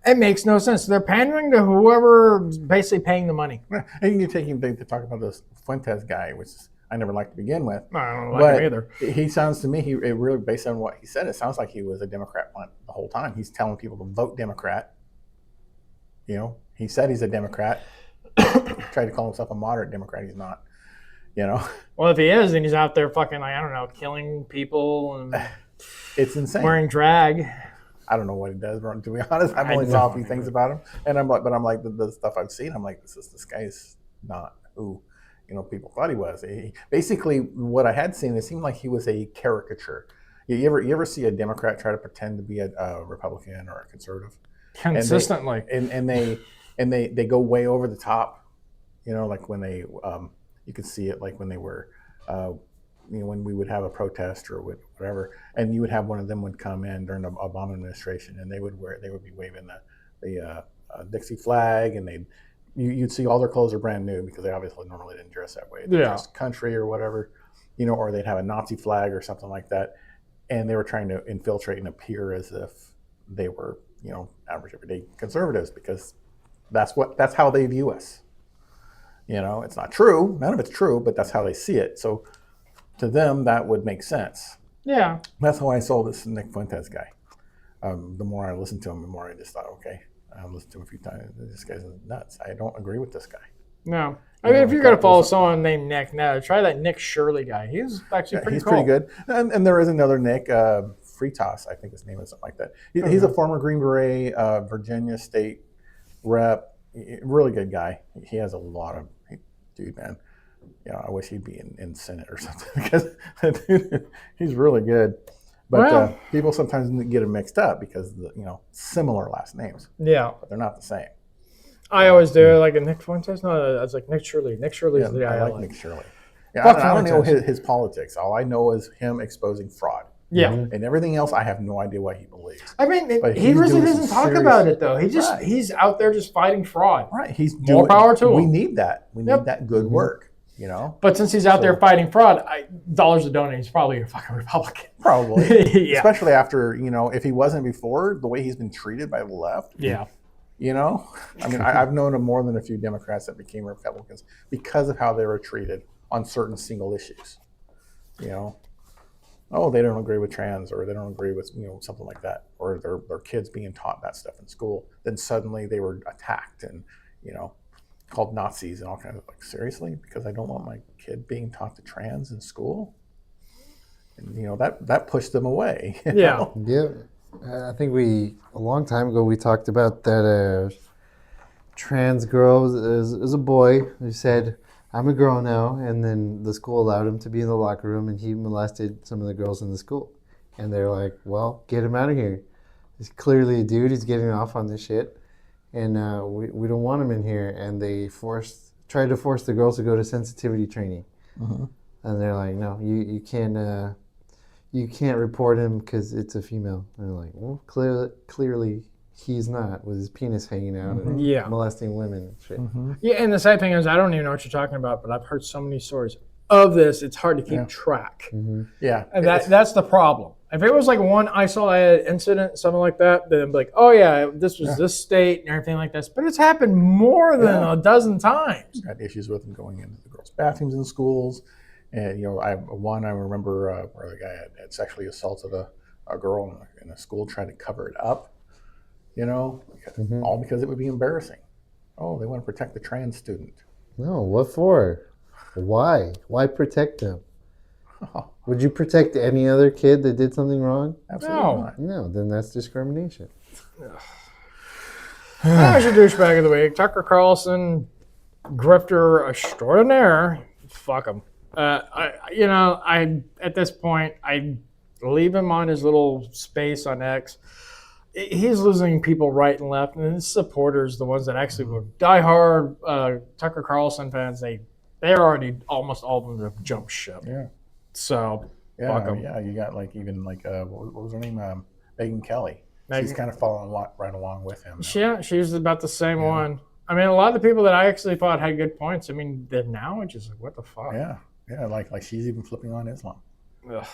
It makes no sense. They're pandering to whoever's basically paying the money. And you're taking to talk about this Fuentes guy, which I never liked to begin with. I don't like him either. He sounds to me, it really, based on what he said, it sounds like he was a Democrat the whole time. He's telling people to vote Democrat. He said he's a Democrat. Tried to call himself a moderate Democrat. He's not. Well, if he is, then he's out there fucking, like, I don't know, killing people and it's insane. Wearing drag. I don't know what he does, to be honest. I've only saw a few things about him, and I'm like, the stuff I've seen, I'm like, this guy's not who people thought he was. Basically, what I had seen, it seemed like he was a caricature. You ever see a Democrat try to pretend to be a Republican or a conservative consistently, and they go way over the top. Like when they you could see it, like when they were. When we would have a protest or whatever, and you would have one of them would come in during the Obama administration, and they would be waving the Dixie flag, and you'd see all their clothes are brand new because they obviously normally didn't dress that way. They dressed country or whatever, or they'd have a Nazi flag or something like that, and they were trying to infiltrate and appear as if they were average everyday conservatives because that's how they view us. It's not true, none of it's true, but that's how they see it. So. To them, that would make sense. Yeah. That's how I saw this Nick Fuentes guy. The more I listened to him, the more I just thought, okay, I've listened to him a few times. This guy's nuts. I don't agree with this guy. No. I mean, if you're going to follow someone named Nick, try that Nick Shirley guy. He's actually pretty cool. He's pretty good. And there is another Nick Freitas, I think his name is something like that. He's a former Green Beret, Virginia State rep. Really good guy. He has a lot of, dude, man. I wish he'd be in Senate or something because he's really good. But people sometimes get him mixed up because similar last names. Yeah, but they're not the same. I always do like a Nick Fuentes. No, I was like Nick Shirley. Nick Shirley is the guy I like. Nick Shirley. Yeah, I don't know his politics. All I know is him exposing fraud. Yeah, and everything else, I have no idea what he believes. I mean, he really doesn't talk about it though. He's out there just fighting fraud. Right. He's more power to him. We need that. We need that good work. But since he's out there fighting fraud, dollars a donate, he's probably a fucking Republican. Probably. Yeah. Especially after, if he wasn't before, the way he's been treated by the left. Yeah. I mean, I've known of more than a few Democrats that became Republicans because of how they were treated on certain single issues. Oh, they don't agree with trans, or they don't agree with, something like that, or their kids being taught that stuff in school. Then suddenly they were attacked and, called Nazis and all kinds of, like, seriously? Because I don't want my kid being taught the trans in school? And, that pushed them away. Yeah. Yeah. I think a long time ago, we talked about that trans girl is a boy who said, I'm a girl now, and then the school allowed him to be in the locker room, and he molested some of the girls in the school. And they're like, well, get him out of here. He's clearly a dude. He's getting off on this shit. And we don't want him in here. And they tried to force the girls to go to sensitivity training. Mm-hmm. And they're like, no, you can't report him because it's a female. And they're like, well, clearly he's not, with his penis hanging out and molesting women and shit. Mm-hmm. Yeah, and the sad thing is, I don't even know what you're talking about, but I've heard so many stories of this, it's hard to keep track. Mm-hmm. Yeah. And that's the problem. If it was like one isolated incident, something like that, then I'd be like, oh yeah, this was this state and everything like this. But it's happened more than a dozen times. Had issues with them going into the girls' bathrooms in schools. And, I remember where the guy had sexually assaulted a girl in a school, trying to cover it up, all because it would be embarrassing. Oh, they want to protect the trans student. No, what for? Why? Why protect them? Would you protect any other kid that did something wrong? Absolutely not. No, then that's discrimination. There's your douchebag of the week. Tucker Carlson, grifter extraordinaire. Fuck him. At this point, I leave him on his little space on X. He's losing people right and left, and his supporters, the ones that actually were diehard Tucker Carlson fans, they're already almost all of them have jumped ship. Yeah. So fuck them. Yeah. You got what was her name? Megyn Kelly. She's kind of following right along with him. Yeah, she's about the same one. I mean, a lot of the people that I actually thought had good points. I mean, they're now just like, what the fuck? Yeah. Yeah, like she's even flipping on Islam. Ugh.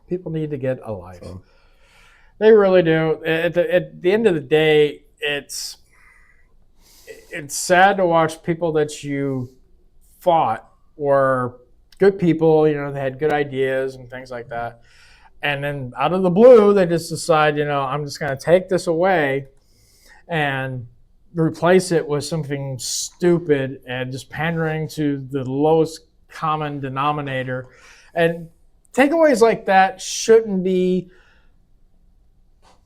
People need to get a life. So. They really do. At the end of the day, it's sad to watch people that you thought were good people. They had good ideas and things like that, and then out of the blue, they just decide, I'm just going to take this away and replace it with something stupid and just pandering to the lowest common denominator. And takeaways like that shouldn't be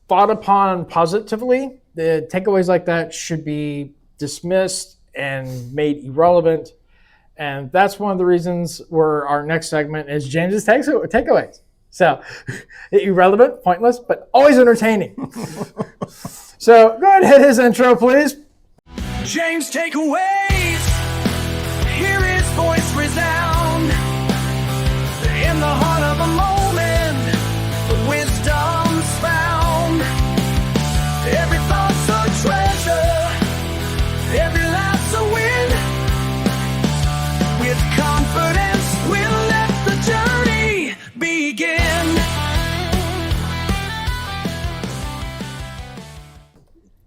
thought upon positively. The takeaways like that should be dismissed and made irrelevant. And that's one of the reasons where our next segment is James's takeaways. So irrelevant, pointless, but always entertaining. So go ahead and hit his intro, please. James takeaways. Hear his voice resound in the heart of a moment. The wisdom's found. Every thought's a treasure. Every life's a win. With confidence, we'll let the journey begin.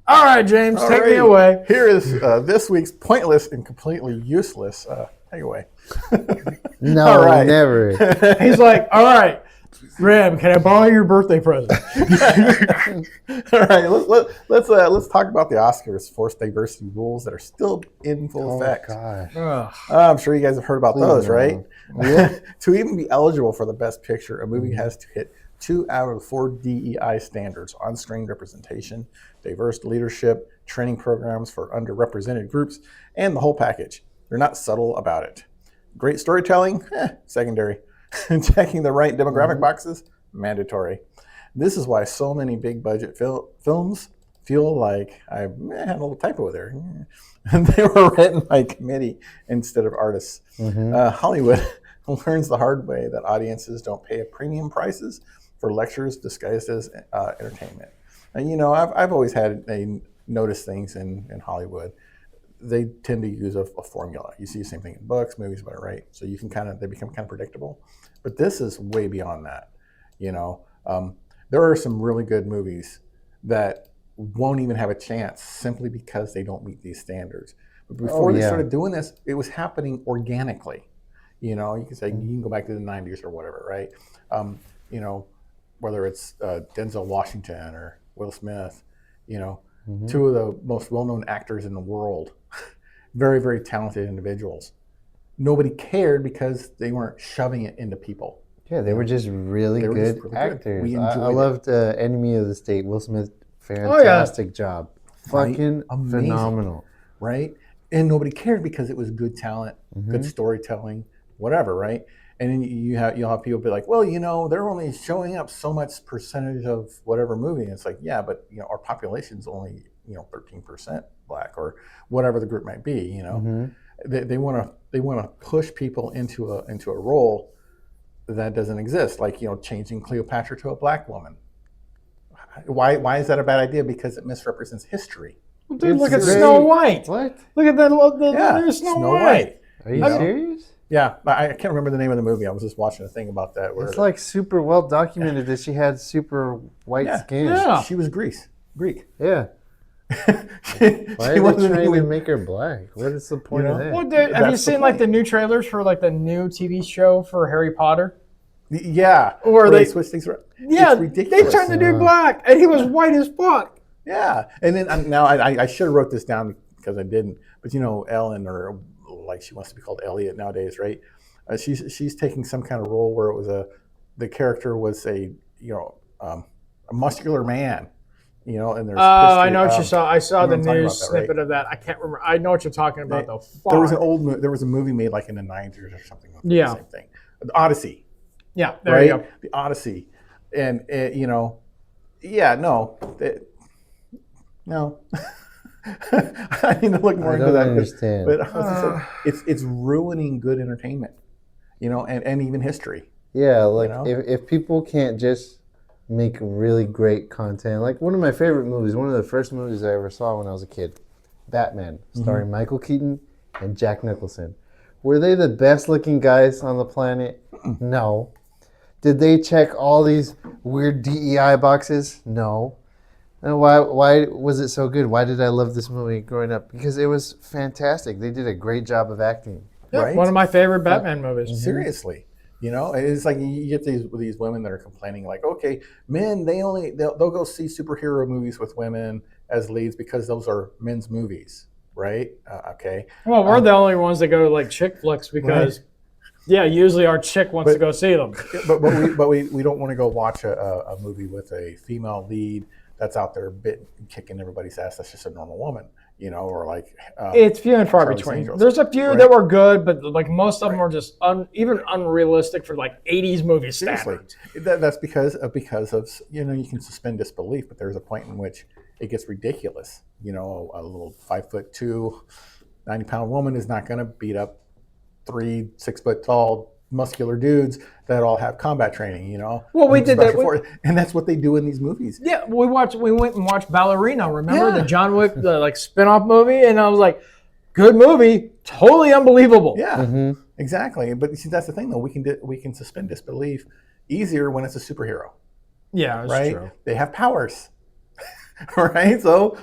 All right, James, take me away. Here is this week's pointless and completely useless takeaway. No, all right. Never. He's like, all right, Ram, can I borrow your birthday present? All right, let's talk about the Oscars forced diversity rules that are still in full effect. God. I'm sure you guys have heard about those, right? Yeah. To even be eligible for the Best Picture, a movie has to hit 2 out of 4 DEI standards: on-screen representation, diverse leadership, training programs for underrepresented groups, and the whole package. They're not subtle about it. Great storytelling? Secondary. Checking the right demographic boxes? Mandatory. This is why so many big budget films feel like I had a little typo there. They were written by committee instead of artists. Hollywood learns the hard way that audiences don't pay premium prices for lectures disguised as entertainment. And I've always had noticed things in Hollywood. They tend to use a formula. You see the same thing in books, movies about it, right? So you can they become kind of predictable. But this is way beyond that. There are some really good movies that won't even have a chance simply because they don't meet these standards. But before they started doing this, it was happening organically. You can say you can go back to the 90s or whatever, right? Whether it's Denzel Washington or Will Smith, two of the most well-known actors in the world, very, very talented individuals. Nobody cared because they weren't shoving it into people. Yeah, they were just really good actors. We I enjoyed loved Enemy of the State. Will Smith, fantastic job. Fucking phenomenal. Right? And nobody cared because it was good talent, good storytelling, whatever, right? And then you'll have people be like, well, they're only showing up so much percentage of whatever movie. And it's like, yeah, but our population's only 13% black or whatever the group might be. They want to push people into a role that doesn't exist, like changing Cleopatra to a black woman. Why is that a bad idea? Because it misrepresents history. Well, dude, look at Snow White. What? Look at that. There's Snow White. Are you serious? Yeah, I can't remember the name of the movie. I was just watching a thing about that. It's like super well documented that she had super white skin. Yeah. She was Greek. Yeah. Why are they trying to make her black? What is the point of that? Well, dude, have you seen like the new trailers for like the new TV show for Harry Potter? Yeah. Or they switch things around. Yeah, it's ridiculous. they turned the dude black, and he was white as fuck. Yeah, and then now I should have wrote this down because I didn't. But Ellen, or like she wants to be called Elliot nowadays, right? She's taking some kind of role where it was the character was a muscular man. And there's I know what you saw. I saw the news news snippet of that. I can't remember. I know what you're talking about, though. There was a movie made like in the 90s or something. Yeah. The same thing. The Odyssey. Yeah, there you go. The Odyssey. And, no. I need to look more into that. I don't understand. But it's ruining good entertainment, and even history. Yeah, like if people can't just make really great content, like one of my favorite movies, one of the first movies I ever saw when I was a kid, Batman, starring Michael Keaton and Jack Nicholson. Were they the best looking guys on the planet? No. Did they check all these weird DEI boxes? No. And why was it so good? Why did I love this movie growing up? Because it was fantastic. They did a great job of acting. Yeah, right? One of my favorite Batman movies. Seriously. It's like you get these women that are complaining like, okay, men, they'll go see superhero movies with women as leads because those are men's movies, right? Okay. Well, we're the only ones that go to like chick flicks because, usually our chick wants to go see them. But we don't want to go watch a movie with a female lead that's out there kicking everybody's ass. That's just a normal woman. Or like it's few and far between. There's a few that were good, but like most of them were just even unrealistic for like 80s movie standards. That's because of you can suspend disbelief, but there's a point in which it gets ridiculous. A little 5'2", 90-pound woman is not going to beat up 3 6-foot tall muscular dudes that all have combat training, Well, we did that, and that's what they do in these movies. Yeah, we went and watched Ballerina. Remember the John Wick, the like spin-off movie, and I was like, good movie, totally unbelievable. Yeah, exactly. But see, that's the thing, though. We can suspend disbelief easier when it's a superhero. Yeah, that's true. They have powers, right? So,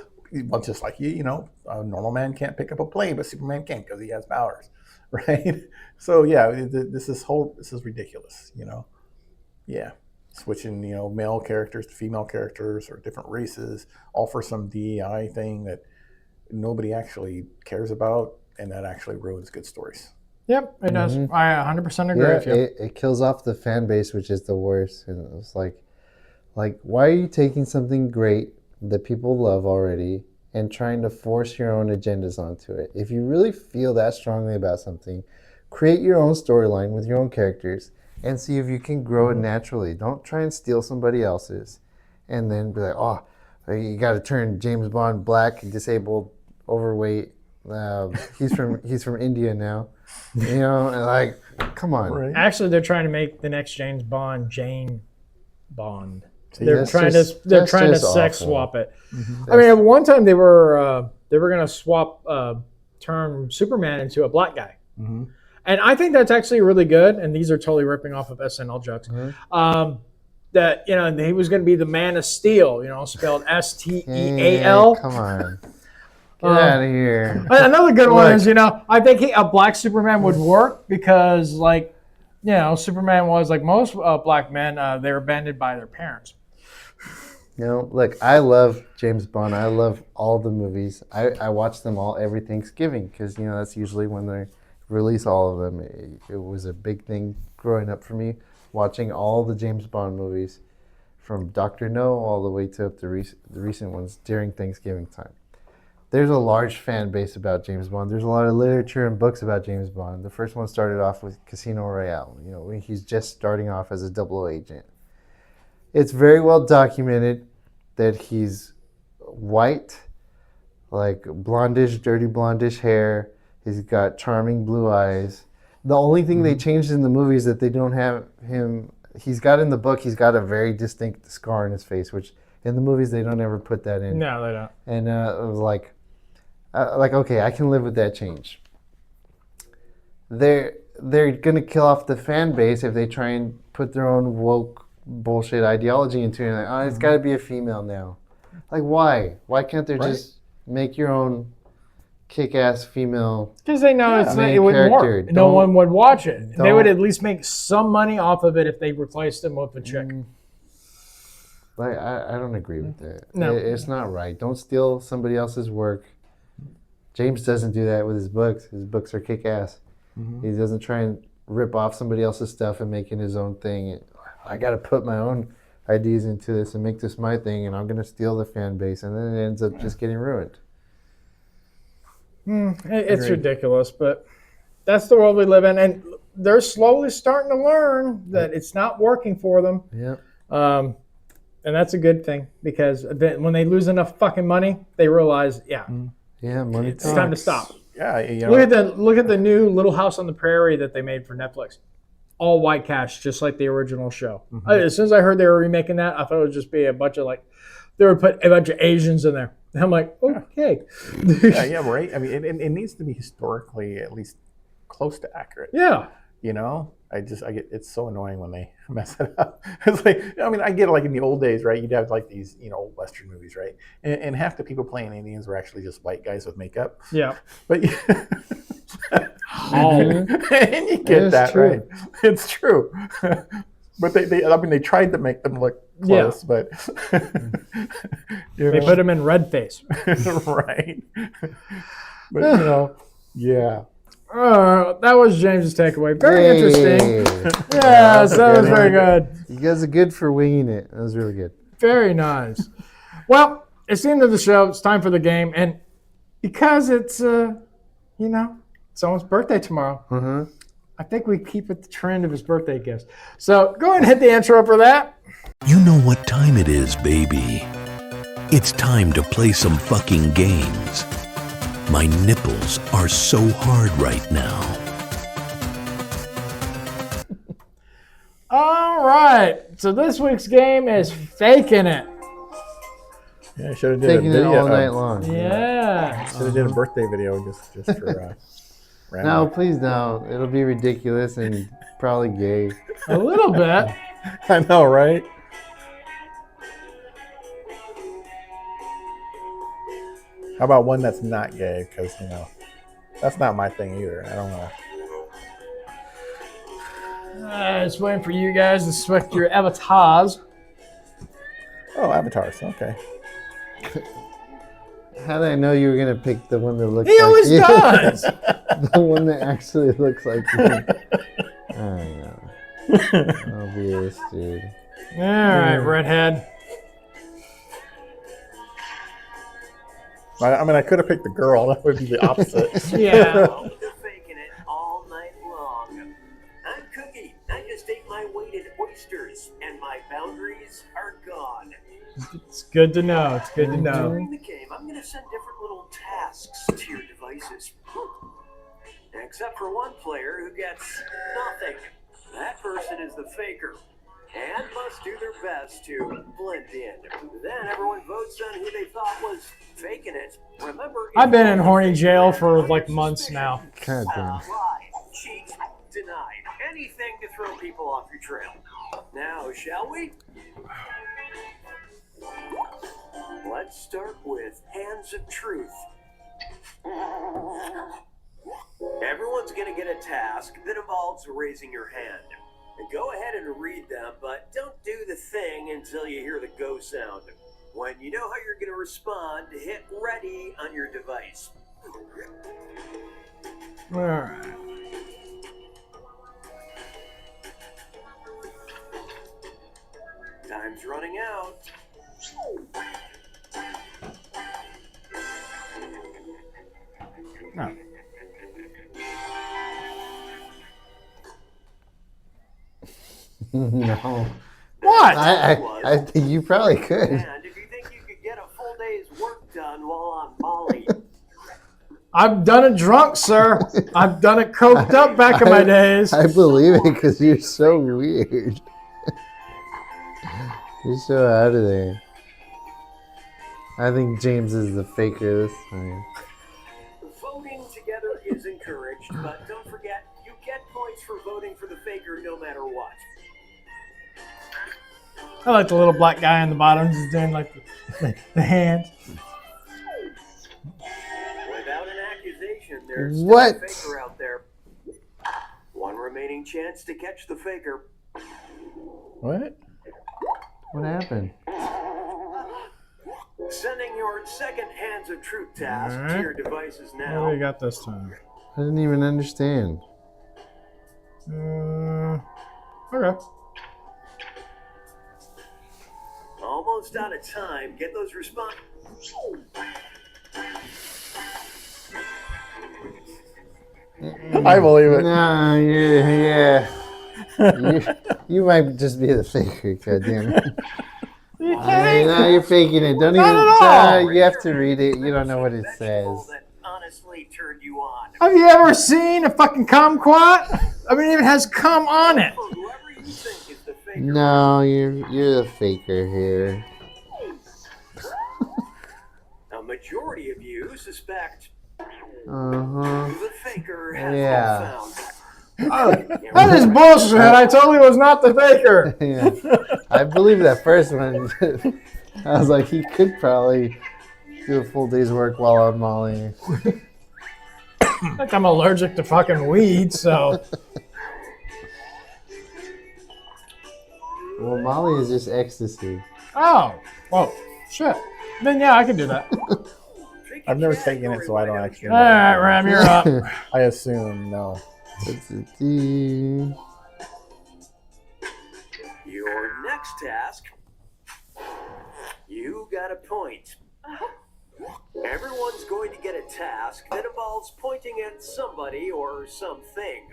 just like a normal man can't pick up a plane, but Superman can because he has powers. Right, so this is ridiculous, Yeah, switching male characters to female characters or different races, all for some DEI thing that nobody actually cares about, and that actually ruins good stories. Yep, it does. I 100% agree with you. It kills off the fan base, which is the worst. And it's like Like, why are you taking something great that people love already and trying to force your own agendas onto it? If you really feel that strongly about something, create your own storyline with your own characters and see if you can grow it naturally. Don't try and steal somebody else's and then be like, oh, you got to turn James Bond black, disabled, overweight. He's from India now. You know, and like, come on. Right. Actually, they're trying to make the next James Bond Jane Bond. See, They're that's trying just- to that's just sex awful. swap it. I mean, at one time they were going to swap turn Superman into a black guy, and I think that's actually really good. And these are totally ripping off of SNL jokes. That he was going to be the Man of Steel, spelled Steal. Come on. Get out of here. Another good one is, I think a black Superman would work because, like, Superman was like most black men. They were abandoned by their parents. Look, I love James Bond. I love all the movies. I watch them all every Thanksgiving because, that's usually when they release all of them. It was a big thing growing up for me, watching all the James Bond movies from Dr. No all the way to up to the recent ones during Thanksgiving time. There's a large fan base about James Bond. There's a lot of literature and books about James Bond. The first one started off with Casino Royale, when he's just starting off as a 00 agent. It's very well documented that he's white, like blondish, dirty blondish hair. He's got charming blue eyes. The only thing they changed in the movie is that they don't have him. He's got in the book, he's got a very distinct scar in his face, which in the movies they don't ever put that in. No, they don't. And it was like, okay, I can live with that change. They're gonna kill off the fan base if they try and put their own woke bullshit ideology into it. Like, oh, it's got to be a female now. Like, why? Why can't they just make your own kick-ass female? Because they know it wouldn't work. No one would watch it. They would at least make some money off of it if they replaced them with a chick. Like, I don't agree with that. No. It's not right. Don't steal somebody else's work. James doesn't do that with his books. His books are kick-ass. He doesn't try and rip off somebody else's stuff and make it his own thing. I got to put my own ideas into this and make this my thing, and I'm going to steal the fan base, and then it ends up just getting ruined. It's ridiculous, but that's the world we live in, and they're slowly starting to learn that it's not working for them. Yeah. And that's a good thing, because then when they lose enough fucking money, they realize, money it's time to stop. Yeah, Look at the new Little House on the Prairie that they made for Netflix. All white cast, just like the original show. As soon as I heard they were remaking that, I thought it would just be a bunch of they would put a bunch of Asians in there. And I'm like, okay. yeah, right. I mean, it needs to be historically at least close to accurate. Yeah. I get it's so annoying when they mess it up. It's like, I get it, like in the old days, right? You'd have like these, old Western movies, right? And half the people playing Indians were actually just white guys with makeup. Yeah. But and you get that, true. Right? It's true. But they tried to make them look close, but they put them in red face. Right. But yeah. That was James's takeaway. Very interesting. Yes, that was very good. You guys are good for winging it. That was really good. Very nice. Well, it's the end of the show. It's time for the game. And because it's, someone's birthday tomorrow, I think we keep it the trend of his birthday gifts. So go ahead and hit the intro for that. You know what time it is, baby. It's time to play some fucking games. My nipples are so hard right now. All right. So this week's game is Faking It. Yeah, I should have did Faking a video it all night long. Yeah. Should have did a birthday video just for. No, please don't. It'll be ridiculous and probably gay. A little bit. I know, right? How about one that's not gay? Because, that's not my thing either. I don't know. Just waiting for you guys to select your avatars. Oh, avatars. Okay. How did I know you were going to pick the one that looks He like always you? does. The one that actually looks like you. I know. Obvious, dude. All right, redhead. I mean, I could have picked the girl. That would be the opposite. Yeah. Faking it all night long. I'm Cookie. I just ate my weighted oysters, and my boundaries are gone. It's good to know. It's good to know. During the game, I'm going to send different little tasks to your devices. Except for one player who gets nothing. That person is the faker and must do their best to blend in. Then everyone votes on who they thought was faking it. Remember, I've been in horny jail for like months now. God damn. lie, cheat, denied. Anything to throw people off your trail. Now, shall we? Let's start with Hands of Truth. Everyone's going to get a task that involves raising your hand. And go ahead and read them, but don't do the thing until you hear the go sound. When you know how you're going to respond, hit ready on your device. All right. Time's running out. No. No. What? I think you probably could. And if you think you could get a full day's work done while on Molly, I've done it drunk, sir. I've done it coked up back in my days. I believe it because you're so weird. You're so out of there. I think James is the faker this time. voting together is encouraged, but don't forget, you get points for voting for the faker no matter what. I like the little black guy on the bottom just doing like the hand. Without an accusation, there's What? still a faker out there. One remaining chance to catch the faker. What? What happened? Sending your second Hands of Truth task to Alright. your devices What now. do we got this time? I didn't even understand. Okay. Almost out of time. Get those response. I believe it. No, you might just be the faker, goddammit. No, you're faking it. Don't even. Not at all. You have to read it. You don't know what it says. That honestly turned you on. Have you ever seen a fucking kumquat? I mean, it even has cum on it. Whoever you think is the faker. No, you're the faker here. A majority of you suspect Uh-huh. the faker has Yeah. been found. That is bullshit. I totally was not the faker. Yeah. I believe that first one. I was like, he could probably do a full day's work while on Molly. Like I'm allergic to fucking weed, so. Well, Molly is just ecstasy. Oh, well, shit. Then yeah, I can do that. I've never taken it, so I don't actually All know. right, Ram, you're up. I assume no. Your next task, you got a point. Everyone's going to get a task that involves pointing at somebody or something.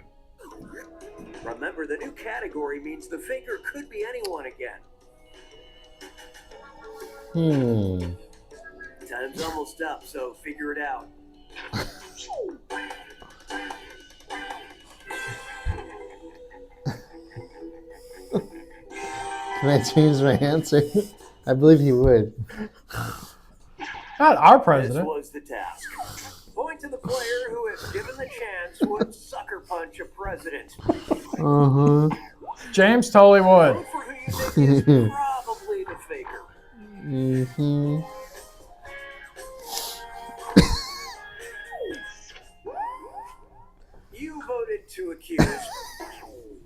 Remember, the new category means the faker could be anyone again. Time's almost up, so figure it out. Can I change my answer? I believe he would. Not our This president. was the task. Point to the player who, if given the chance, would sucker punch a president. Uh-huh. James totally would. Vote for who you think is probably the faker. Mm-hmm. You voted to accuse.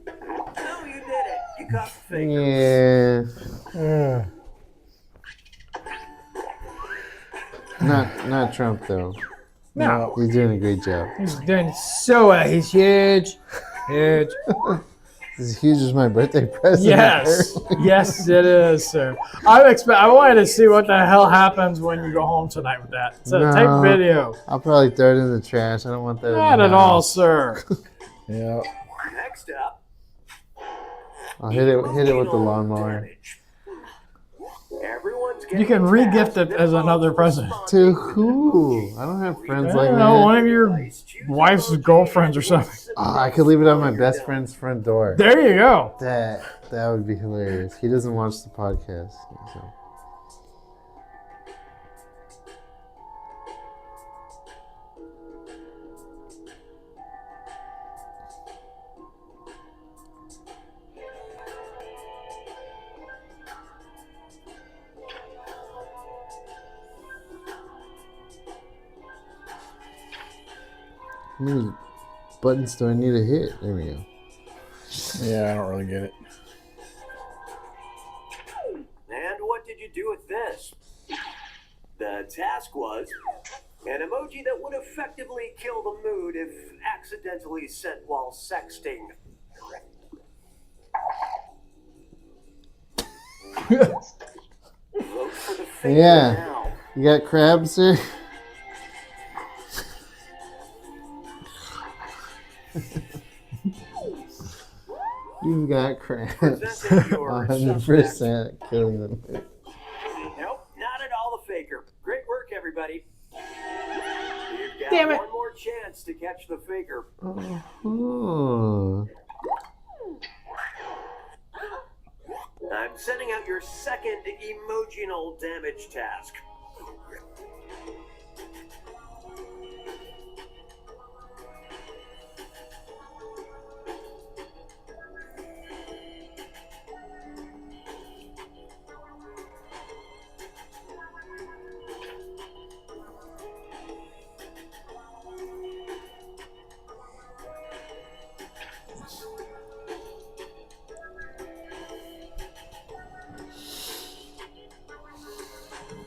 No, you did it. You caught the faker. Yeah. Not Trump though. No. He's doing a great job. He's doing so well. He's huge. Huge. As huge as my birthday present. Yes, yes, it is, sir. I wanted to see what the hell happens when you go home tonight with that. So No, take video. I'll probably throw it in the trash. I don't want that. Not in the at all, house. sir. Yeah. Next up, I'll hit it with the lawnmower. everyone's You can re-gift it as another present. To who? I don't have friends I like don't that. know, one of your wife's girlfriends or something. Oh, I could leave it on my best friend's front door. There you go. That would be hilarious. He doesn't watch the podcast. So. How many buttons do I need to hit? There we go. Yeah, I don't really get it. And what did you do with this? The task was an emoji that would effectively kill the mood if accidentally sent while sexting. Vote for the faker Yeah. now. You got crabs there? You've got crabs. 100% killing them. Nope, not at all the faker. Great work, everybody. You've got Damn it. one more chance to catch the faker. Oh. I'm sending out your second emotional damage task.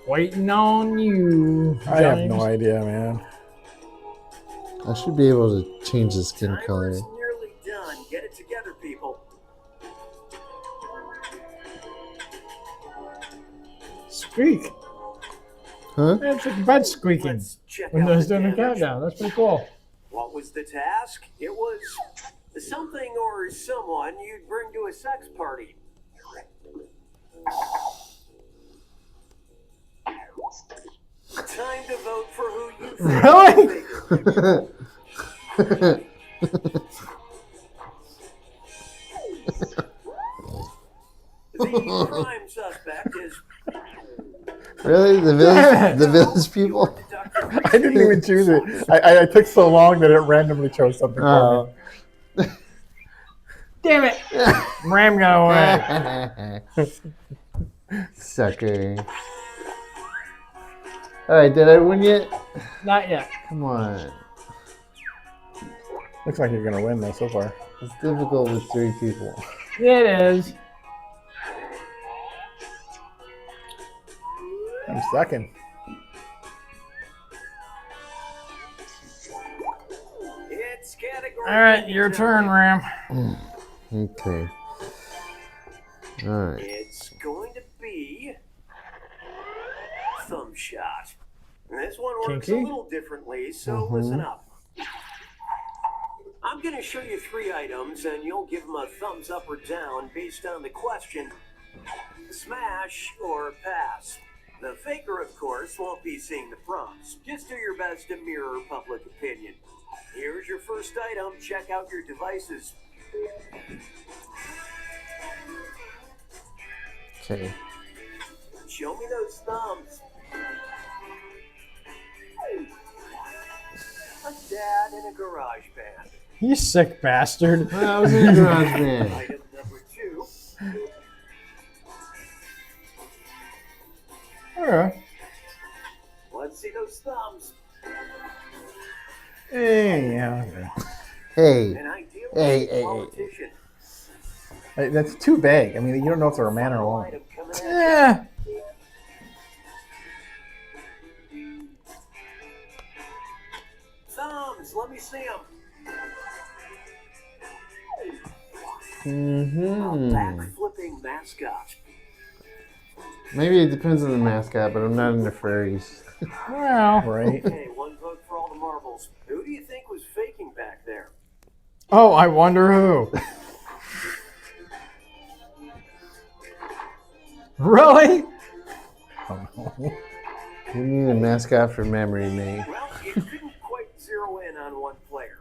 Waiting on you. I have James. no idea, man. I should be able to change the skin color. Timer's nearly done. Get it together, people. Squeak. Huh? Yeah, it's like a bed squeaking Check when out I was the doing the damage. countdown. That's pretty cool. What was the task? It was something or someone you'd bring to a sex party. Time to vote for who you think. Really? The prime suspect is Really? The village people? I didn't even choose it. I took so long that it randomly chose something for me. Damn it. Ram got away. Sucker. Alright, did I win yet? Not yet. Come on. Looks like you're gonna win though so far. It's difficult with 3 people. It is. I'm second. it's category. All right, your turn, Ram. Okay. Alright. It's going to be thumb shot. This one works Kinky? a little differently, so listen up. I'm going to show you 3 items, and you'll give them a thumbs up or down based on the question: smash or pass. The faker, of course, won't be seeing the prompts. Just do your best to mirror public opinion. Here's your first item. Check out your devices. Okay. Show me those thumbs. A dad in a garage band. You sick bastard. I was in a garage band. Item number 2. All right. Let's see those thumbs. Hey, yeah. Okay. Hey. An ideal Hey. politician. Hey, that's too vague. I mean, you don't know if they're a man or a woman. Item coming at Yeah. thumbs. Let me see them. Back-flipping mascot. Maybe it depends on the mascot, but I'm not into furries. Well, Right. Okay, one vote for all the marbles. Who do you think was faking back there? oh, I wonder who. Really? Oh, no. We need a mascot for Mammary May. Well, you couldn't quite zero in on one player.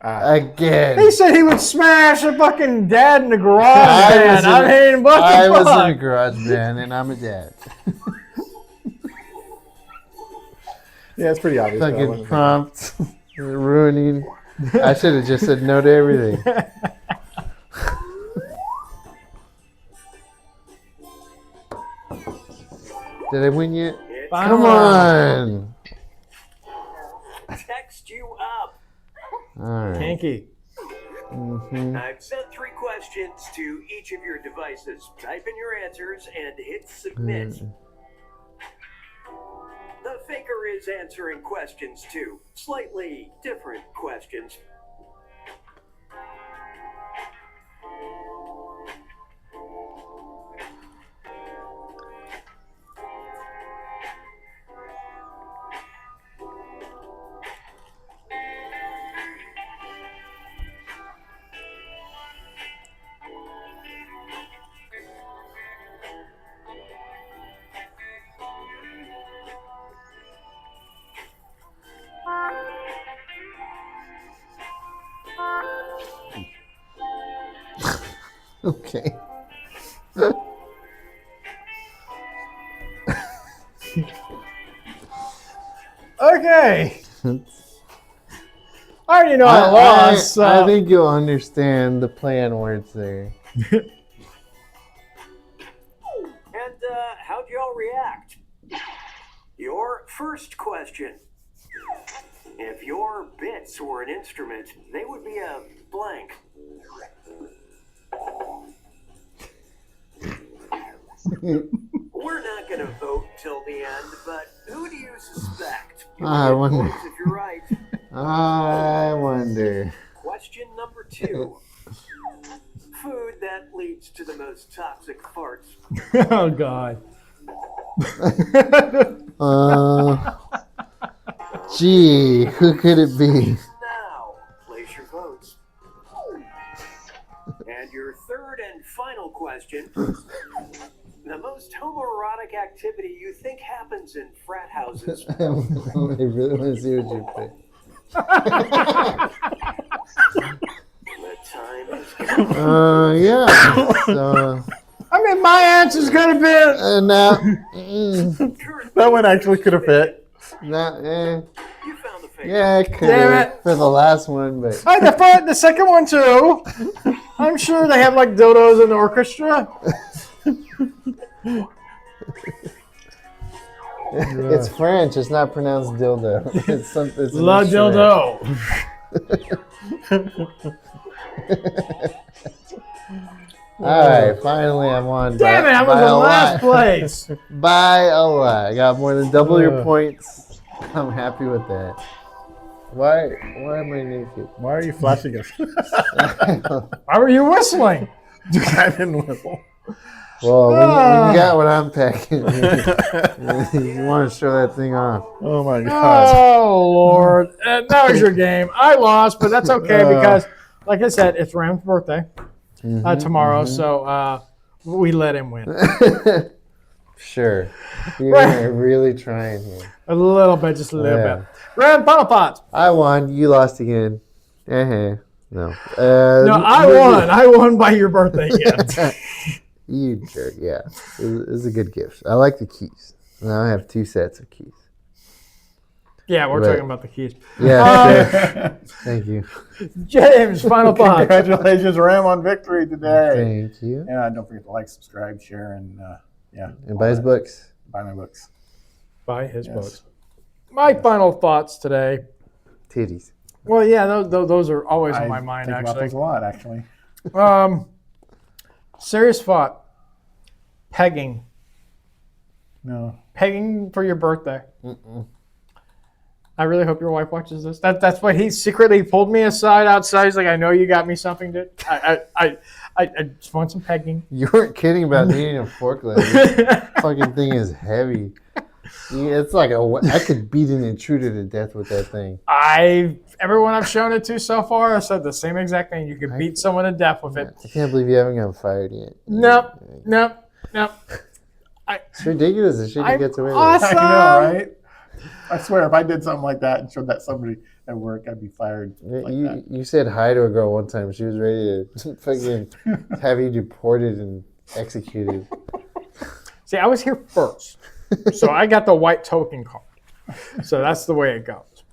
Again. He said he would smash a fucking dad in the garage band. I mean, what the I fuck? was in a garage band, and I'm a dad. Yeah, it's pretty obvious. but I Fucking wasn't prompt. Ruining. I should have just said no to everything. Did I win yet? Come on. Text you up. All right. Kinky. I've sent 3 questions to each of your devices. Type in your answers and hit submit. The faker is answering questions too. Slightly different questions. Okay. Okay. I already know I lost. I think you'll understand the play on words there. And how'd y'all react? Your first question. If your bits were an instrument, they would be a blank. We're not going to vote till the end, but who do you suspect? You I get wonder. points if you're right. I wonder. Question number 2. Food that leads to the most toxic farts. Oh, God. Gee, who could it be? Now, place your votes. And your third and final question. The most homoerotic activity you think happens in frat houses. I really want to see what you pick. The time is coming. Yeah. So, I mean, my answer's gonna be. now, That one actually could have fit. You found the fake. Yeah, I could Damn it. for the last one, but The second one too. I'm sure they have like dildos in the orchestra. it's French. It's not pronounced dildo. It's something. It's an La instrument. dildo. All right, finally I'm on. Damn it! I was in last place. By a lot. I got more than double your points. I'm happy with that. Why am I naked? Why are you flashing us? Why were you whistling? I didn't whistle. Well, when you got what I'm packing, you want to show that thing off. Oh my God. Oh Lord! That was your game. I lost, but that's okay because, like I said, it's Ram's birthday tomorrow, so we let him win. Sure. You're really trying here. A little bit, just a little bit. Ram, final thoughts. I won. You lost again. No. No, I won. I won by your birthday gift. You jerk. Yeah. It was a good gift. I like the keys. Now I have 2 sets of keys. Yeah, we're talking about the keys. Yeah. Sure. Thank you. James, final thoughts. Congratulations, Ram, on victory today. Thank you. And don't forget to like, subscribe, share, and And buy his books. Buy my books. Buy his books. My final thoughts today. Titties. Well, yeah, those are always on my mind, think about those a lot, actually. Serious thought. Pegging. No. Pegging for your birthday. I really hope your wife watches this. That's what he secretly pulled me aside outside. He's like, I know you got me something, dude. I just want some pegging. You weren't kidding about needing a forklift. This fucking thing is heavy. Yeah, it's like I could beat an intruder to death with that thing. Everyone I've shown it to so far has said the same exact thing. You could beat someone to death with it. I can't believe you haven't gotten fired yet. Nope. It's ridiculous the shit he gets away with. Awesome. I know, right? I swear, if I did something like that and showed that somebody at work, I'd be fired. You said hi to a girl one time. She was ready to fucking have you deported and executed. See, I was here first, so I got the white token card. So that's the way it goes.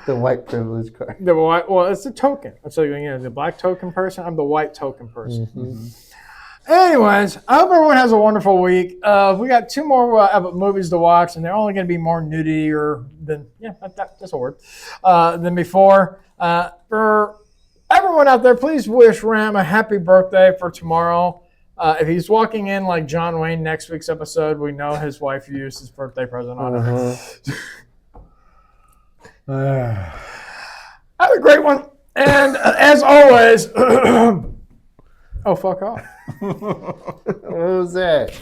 The white privilege card. Well, it's a token. So the black token person. I'm the white token person. Mm-hmm. Anyways, I hope everyone has a wonderful week. We got 2 more movies to watch, and they're only going to be more nudity that's a word, than before. For everyone out there, please wish Ram a happy birthday for tomorrow. If he's walking in like John Wayne next week's episode, we know his wife used his birthday present on him. Have a great one. And as always, oh, fuck off. What was that?